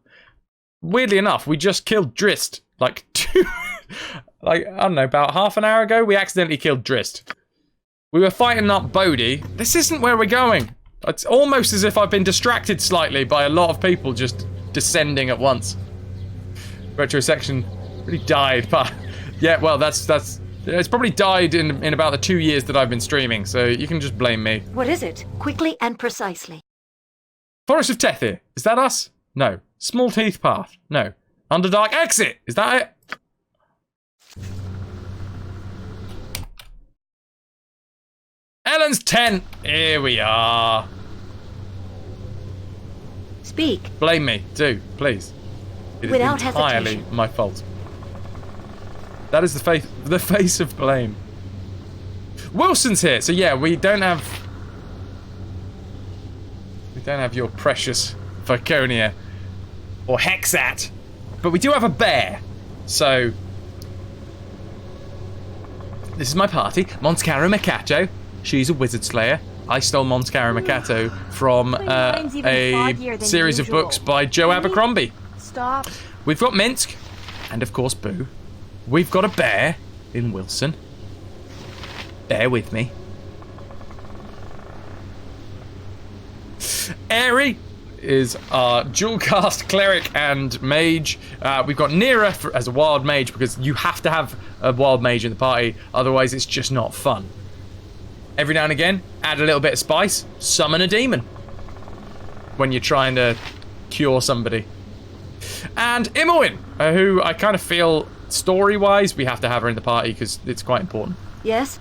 Weirdly enough, we just killed Drist. Like, I don't know, about half an hour ago, we accidentally killed Drist. We were fighting up Bodhi. This isn't where we're going. It's almost as if I've been distracted slightly by a lot of people just descending at once. Retro section really died, but yeah, well, it's probably died in about the 2 years that I've been streaming, so you can just blame me. What is it? Quickly and precisely. Forest of Tethir. Is that us? No. Small Teeth Path. No. Underdark Exit. Is that it? Ellen's tent. Here we are. Speak. Blame me. Do, please. It Without is entirely hesitation. my fault. That is the face of blame. Wilson's here, so yeah, we don't have your precious Viconia or Hexat, but we do have a bear. So this is my party. Monscaro Makato. She's a wizard slayer. I stole Monscaro Makato from a series of books by Joe Abercrombie. Stop. We've got Minsk, and of course Boo. We've got a bear in Wilson. Bear with me. Airy is our dual cast cleric and mage. We've got Nira as a wild mage because you have to have a wild mage in the party, otherwise it's just not fun. Every now and again, add a little bit of spice, summon a demon when you're trying to cure somebody. And Imoen, who I kind of feel story-wise we have to have her in the party because it's quite important. Yes?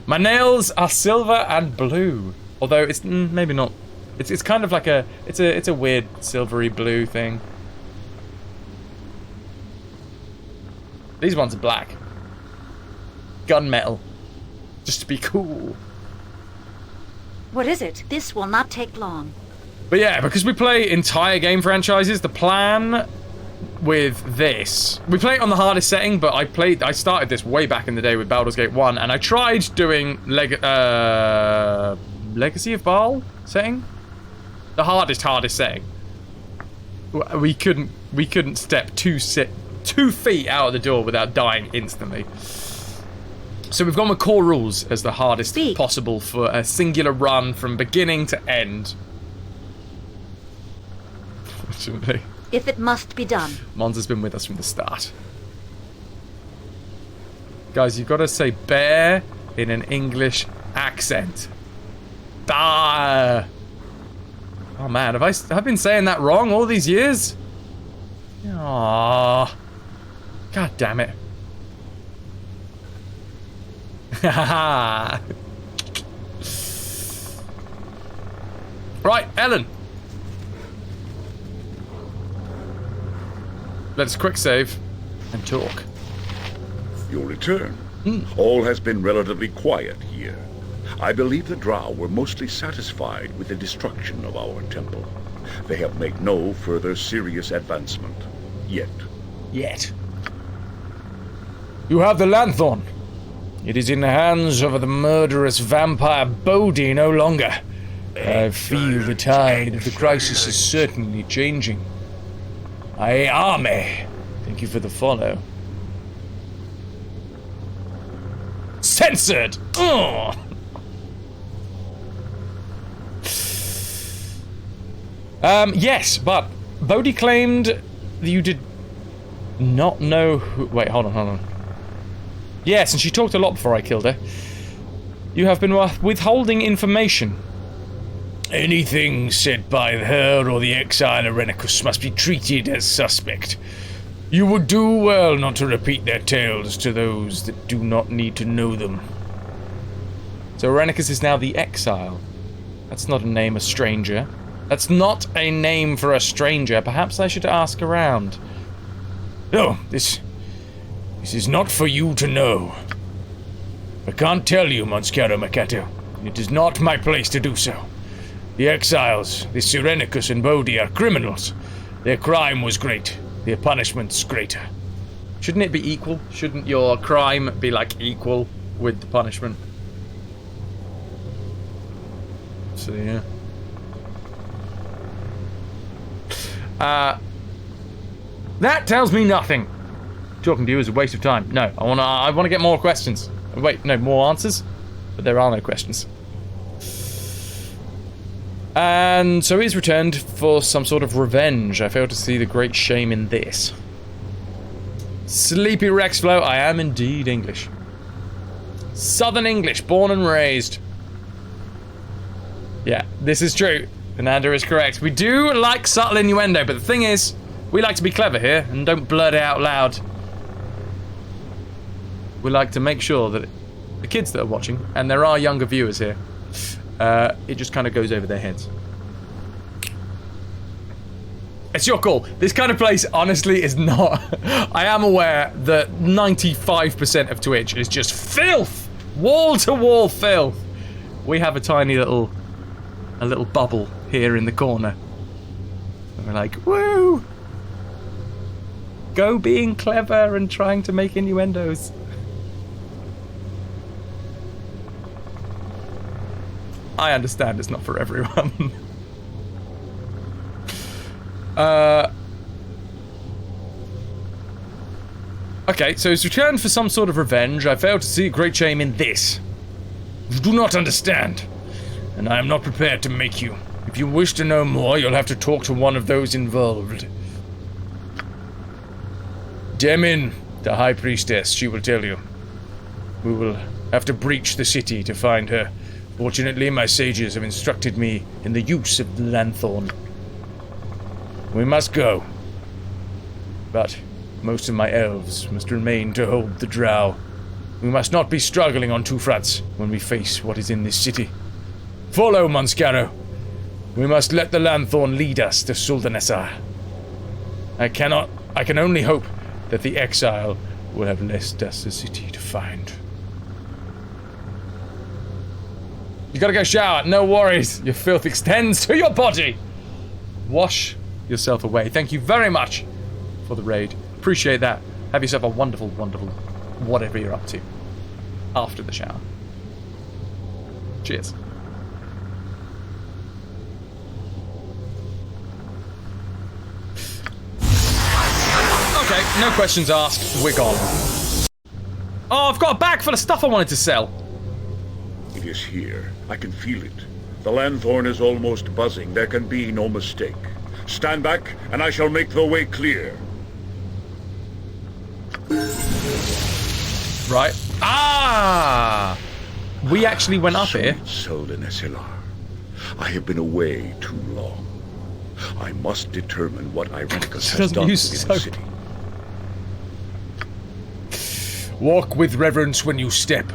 My nails are silver and blue, although it's maybe not. It's kind of like it's a weird silvery blue thing. These ones are black. Gunmetal. Just to be cool. What is it? This will not take long. But yeah, because we play entire game franchises, the plan with this, we play it on the hardest setting, but I started this way back in the day with Baldur's Gate 1, and I tried doing Legacy of Baal setting, the hardest setting. We couldn't step 2 feet out of the door without dying instantly. So we've gone with core rules as the hardest possible for a singular run from beginning to end. Fortunately. If it must be done. Mons has been with us from the start. Guys, you've got to say bear in an English accent. Ah. Oh man, have I been saying that wrong all these years? Aww. God damn it. Right, Ellen. Let's quick save and talk. Your return. All has been relatively quiet here. I believe the Drow were mostly satisfied with the destruction of our temple. They have made no further serious advancement. Yet. You have the lanthorn. It is in the hands of the murderous vampire Bodhi no longer. I feel the tide of the crisis is certainly changing. Aye, Army. Thank you for the follow. Censored! Ugh. Yes, but Bodhi claimed that you did not know who... Wait, hold on. Yes, and she talked a lot before I killed her. You have been withholding information. Anything said by her or the exile Irenicus must be treated as suspect. You would do well not to repeat their tales to those that do not need to know them. So Irenicus is now the exile. That's not a name, a stranger. That's not a name for a stranger. Perhaps I should ask around. No, this is not for you to know. I can't tell you, Monscaro Mercato. It is not my place to do so. The exiles, the Sirenicus and Bodhi, are criminals. Their crime was great. Their punishment's greater. Shouldn't it be equal? Shouldn't your crime be, like, equal with the punishment? So, yeah. That tells me nothing. Talking to you is a waste of time. No, I wanna get more questions. Wait, no, more answers? But there are no questions. And so he's returned for some sort of revenge. I fail to see the great shame in this. Sleepy Rex Flow, I am indeed English. Southern English, born and raised. Yeah, this is true. Fernanda is correct. We do like subtle innuendo, but the thing is, we like to be clever here and don't blurt it out loud. We like to make sure that the kids that are watching, and there are younger viewers here, it just kind of goes over their heads. It's your call. This kind of place, honestly, is not... I am aware that 95% of Twitch is just filth! Wall-to-wall filth! We have a tiny little... a little bubble here in the corner. And we're like, woo! Go being clever and trying to make innuendos. I understand it's not for everyone. Okay, so he's returned for some sort of revenge. I fail to see great shame in this. You do not understand, and I am not prepared to make you. If you wish to know more, you'll have to talk to one of those involved. Demin, the High Priestess, she will tell you. We will have to breach the city to find her. Fortunately, my sages have instructed me in the use of the lanthorn. We must go. But most of my elves must remain to hold the drow. We must not be struggling on two fronts when we face what is in this city. Follow, Monscaro. We must let the lanthorn lead us to Suldanesar. I can only hope that the exile will have left us a city to find. You gotta go shower, no worries. Your filth extends to your body. Wash yourself away. Thank you very much for the raid. Appreciate that. Have yourself a wonderful, wonderful whatever you're up to after the shower. Cheers. Okay, no questions asked. We're gone. Oh, I've got a bag full of stuff I wanted to sell. It is here. I can feel it. The lanthorn is almost buzzing. There can be no mistake. Stand back, and I shall make the way clear. Right. Ah! We actually went up here. Suldanesar. I have been away too long. I must determine what Irenicus has done in the city. Walk with reverence when you step.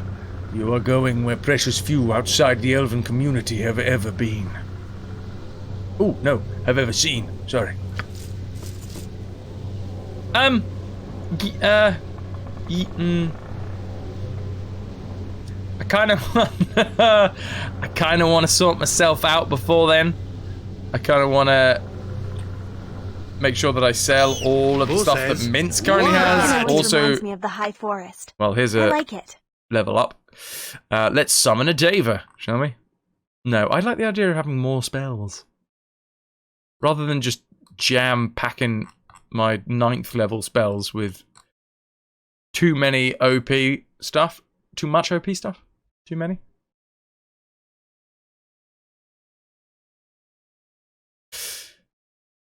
You are going where precious few outside the elven community have ever been. Oh, no, have ever seen. Sorry. I kind of want to sort myself out before then. I kind of want to make sure that I sell all of the stuff that Mince currently has. Also, reminds me of the High Forest. Well, here's a I like it. Level up. Let's summon a Deva, shall we? No, I like the idea of having more spells. Rather than just jam-packing my 9th level spells with too many OP stuff. Too much OP stuff? Too many?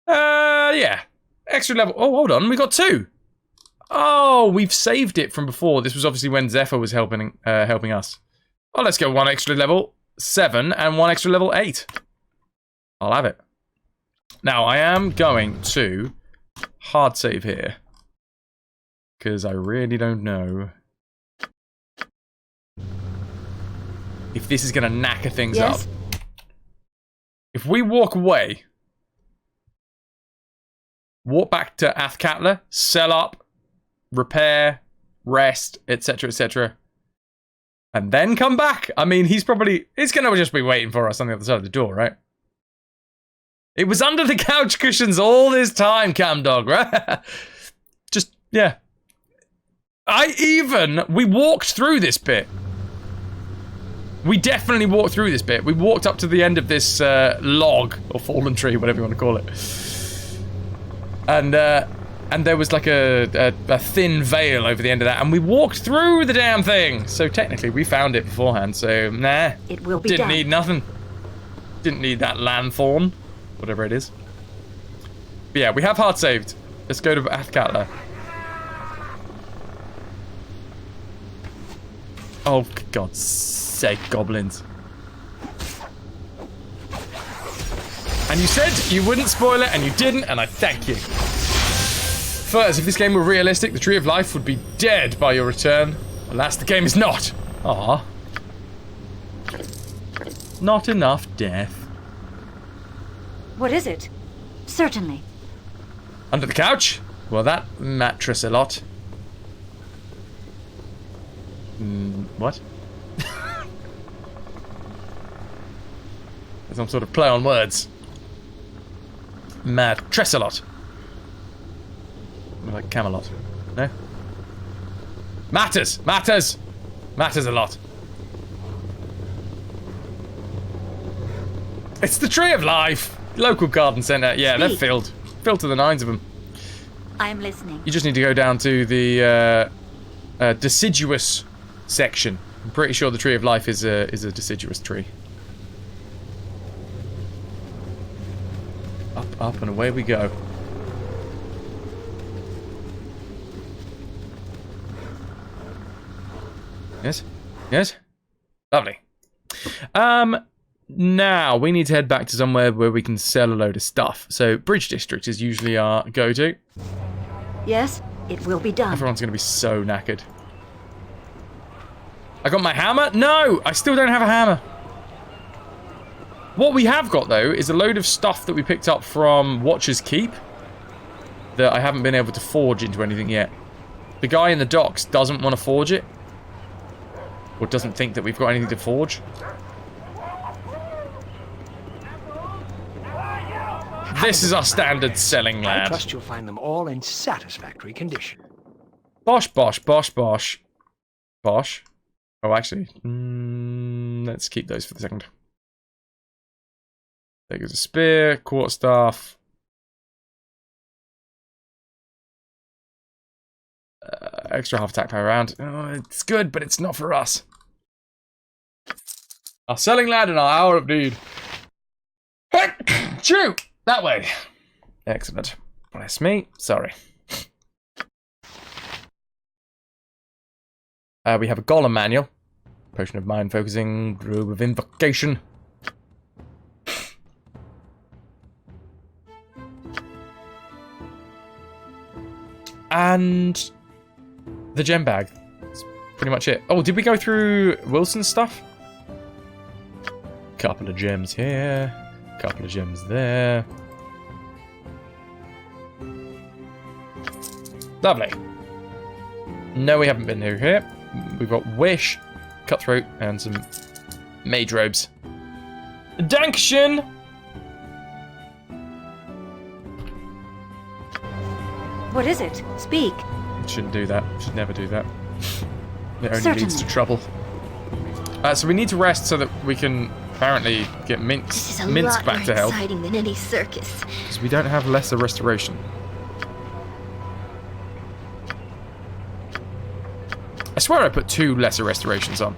Yeah. Extra level. Oh, hold on. We got 2. Oh, we've saved it from before. This was obviously when Zephyr was helping us. Oh, let's go 1 extra level 7 and 1 extra level 8. I'll have it. Now, I am going to hard save here. Because I really don't know if this is going to knacker things up. If we walk away, walk back to Athkatla, sell up, repair, rest, etc., etc. and then come back. I mean, he's going to just be waiting for us on the other side of the door, right? It was under the couch cushions all this time, Cam Dog, right? Just, yeah. We walked through this bit. We definitely walked through this bit. We walked up to the end of this log, or fallen tree, whatever you want to call it. And there was like a thin veil over the end of that, and we walked through the damn thing. So technically, we found it beforehand, so nah. It will be Didn't done. need nothing. Didn't need that lanthorn, whatever it is. But yeah, we have hard saved. Let's go to Athkatla. Oh, for God's sake, goblins. And you said you wouldn't spoil it, and you didn't, and I thank you. First, if this game were realistic, the Tree of Life would be dead by your return. Alas, the game is not. Ah, not enough death. What is it? Certainly. Under the couch? Well, that mattress a lot. What? Some sort of play on words. Matressalot. Like Camelot. No? Matters! Matters! Matters a lot. It's the Tree of Life! Local garden centre. Yeah, they're filled. Filled to the nines of them. I'm listening. You just need to go down to the deciduous section. I'm pretty sure the Tree of Life is a deciduous tree. Up, and away we go. Yes? Yes? Lovely. Now, we need to head back to somewhere where we can sell a load of stuff. So, Bridge District is usually our go-to. Yes, it will be done. Everyone's going to be so knackered. I got my hammer? No! I still don't have a hammer. What we have got, though, is a load of stuff that we picked up from Watcher's Keep that I haven't been able to forge into anything yet. The guy in the docks doesn't want to forge it. Or doesn't think that we've got anything to forge. This is our standard selling lad. I trust you'll find them all in satisfactory condition. Bosh, bosh, bosh, bosh. Bosh. Oh, actually, let's keep those for the second. There goes a spear, quarterstaff. Extra half attack power round. Oh, it's good, but it's not for us. Our selling lad and our hour of need. Shoot! That way. Excellent. Bless me. Sorry. We have a golem manual. Potion of mind focusing. Robe of invocation. And the gem bag. That's pretty much it. Oh, did we go through Wilson's stuff? Couple of gems here. Couple of gems there. Lovely. No, we haven't been through here. We've got Wish, Cutthroat, and some mage robes. Dankeschön! What is it? Speak. Shouldn't do that. Should never do that. It only leads to trouble. So we need to rest so that we can apparently get Minsk back to health. Exciting than any circus. Because we don't have lesser restoration. I swear I put 2 lesser restorations on.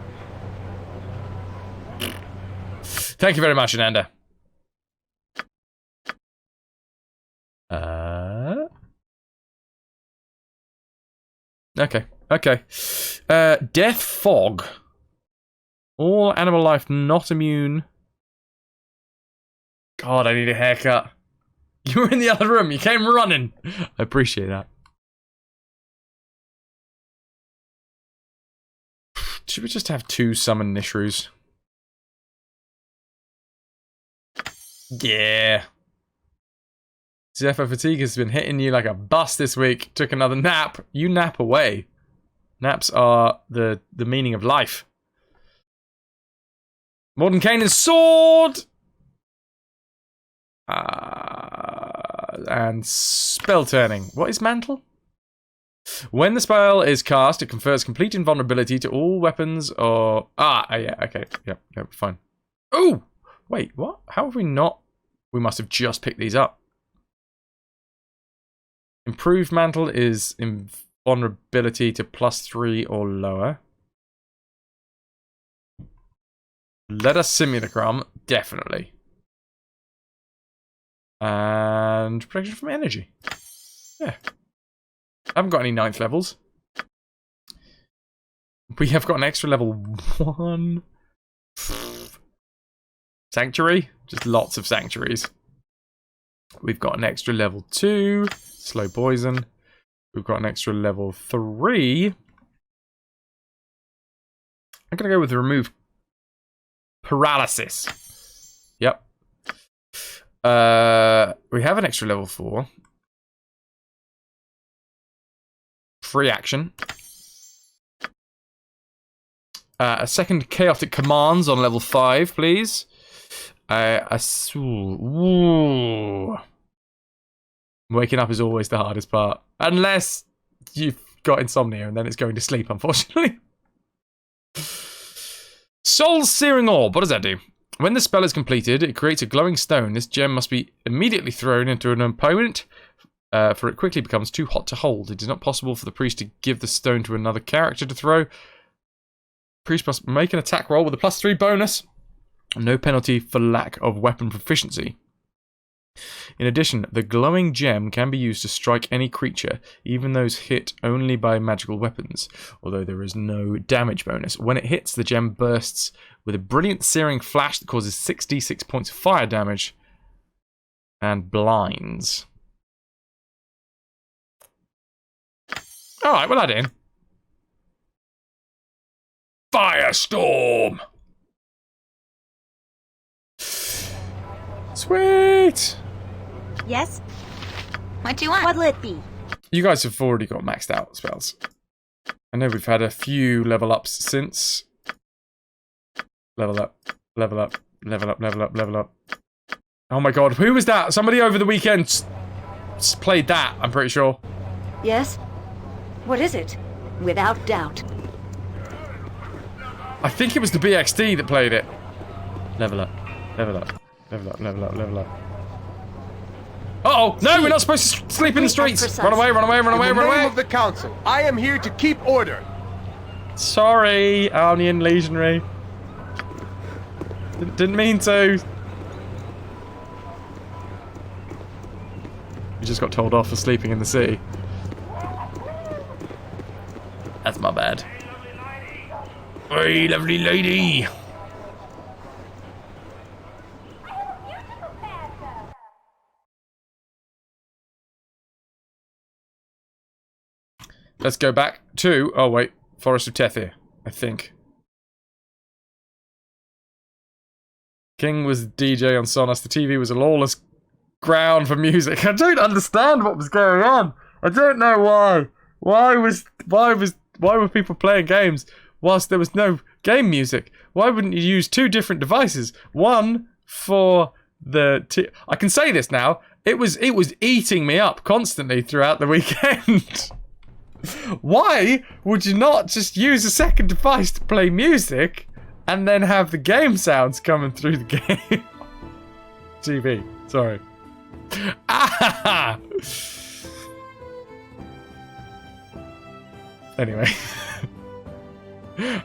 Thank you very much, Ananda. Okay. Death Fog. All animal life not immune. God, I need a haircut. You were in the other room. You came running. I appreciate that. Should we just have 2 summon Nishroos? Yeah. Zephyr fatigue has been hitting you like a bus this week. Took another nap. You nap away. Naps are the meaning of life. Modern Canaan sword! And spell turning. What is mantle? When the spell is cast, it confers complete invulnerability to all weapons or... yeah, okay. Yep, fine. Oh! Wait, what? How have we not... We must have just picked these up. Improved mantle is invulnerability to +3 or lower. Let us simulacrum, definitely. And protection from energy. Yeah. I haven't got any 9th levels. We have got an extra level 1. Sanctuary. Just lots of sanctuaries. We've got an extra level 2. Slow poison. We've got an extra level 3. I'm going to go with remove paralysis. Yep. We have an extra level 4. Free action. A second chaotic commands on level 5, please. Ooh. Waking up is always the hardest part. Unless you've got insomnia and then it's going to sleep, unfortunately. Soul Searing Orb. What does that do? When the spell is completed, it creates a glowing stone. This gem must be immediately thrown into an opponent, for it quickly becomes too hot to hold. It is not possible for the priest to give the stone to another character to throw. Priest must make an attack roll with a +3 bonus. No penalty for lack of weapon proficiency. In addition, the glowing gem can be used to strike any creature, even those hit only by magical weapons, although there is no damage bonus. When it hits, the gem bursts with a brilliant searing flash that causes 6d6 points of fire damage and blinds. Alright, we'll add in. Firestorm! Sweet! Yes? What do you want? What'll it be? You guys have already got maxed out spells. I know we've had a few level ups since. Level up, level up, level up, level up, level up. Oh my god, who was that? Somebody over the weekend played that, I'm pretty sure. Yes? What is it? Without doubt. I think it was the BXD that played it. Level up, level up, level up, level up, level up. Uh-oh! No, we're not supposed to sleep in the streets! Run away, run away, run away, run away! In the name of the council, I am here to keep order. Sorry, Arnian Legionary. Didn't mean to. You just got told off for sleeping in the city. That's my bad. Hey, lovely lady! Let's go back to... Oh, wait. Forest of Tethir, I think. King was DJ on Sonos. The TV was a lawless ground for music. I don't understand what was going on. I don't know why. Why were people playing games whilst there was no game music? Why wouldn't you use 2 different devices? One for the... I can say this now. It was eating me up constantly throughout the weekend. Why would you not just use a second device to play music and then have the game sounds coming through the game? TV, sorry. Ah! Anyway.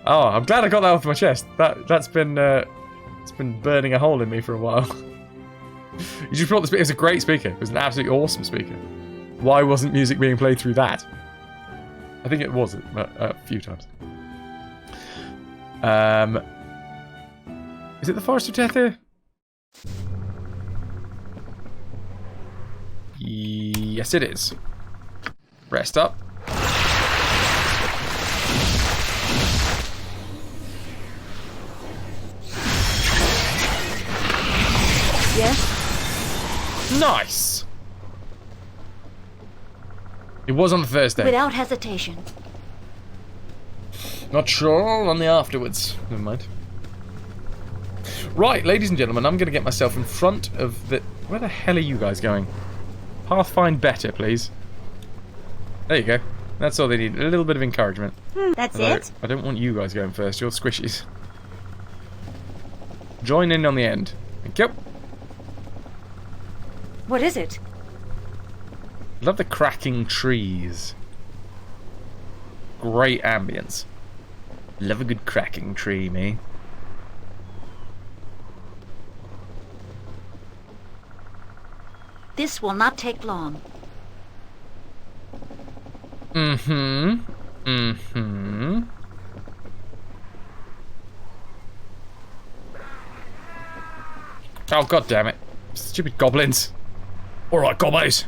Oh, I'm glad I got that off my chest. That's been it's been burning a hole in me for a while. You just brought the speaker. It was a great speaker. It was an absolutely awesome speaker. Why wasn't music being played through that? I think it was a few times. Is it the Forest of Tethir? Yes, it is. Rest up. Yes? Nice! It was on the Thursday. Without hesitation. Not sure on the afterwards. Never mind. Right, ladies and gentlemen, I'm going to get myself in front of the... Where the hell are you guys going? Pathfind better, please. There you go. That's all they need. A little bit of encouragement. That's Although, it? I don't want you guys going first. You're squishies. Join in on the end. Thank you. What is it? Love the cracking trees. Great ambience. Love a good cracking tree, me. This will not take long. Mm-hmm. Mm-hmm. Oh, god damn it. Stupid goblins. Alright, gobos.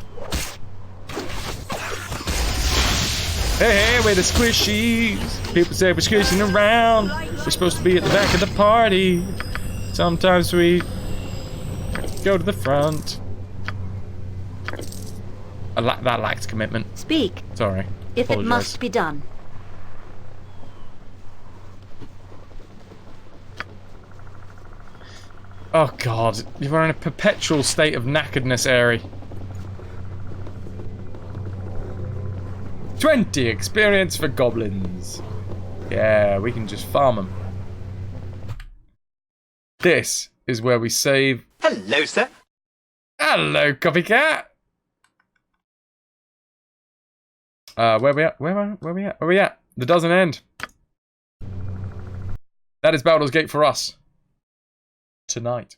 Hey, we're the squishies. People say we're squishing around. We're supposed to be at the back of the party. Sometimes we go to the front. That lacks commitment. Speak. Sorry. If Apologize. it must be done. Oh god, you are in a perpetual state of knackeredness, Airy. 20 experience for goblins. Yeah, we can just farm them. This is where we save... Hello, sir. Hello, copycat. Where we at? Where we at? The doesn't end. That is Baldur's Gate for us. Tonight.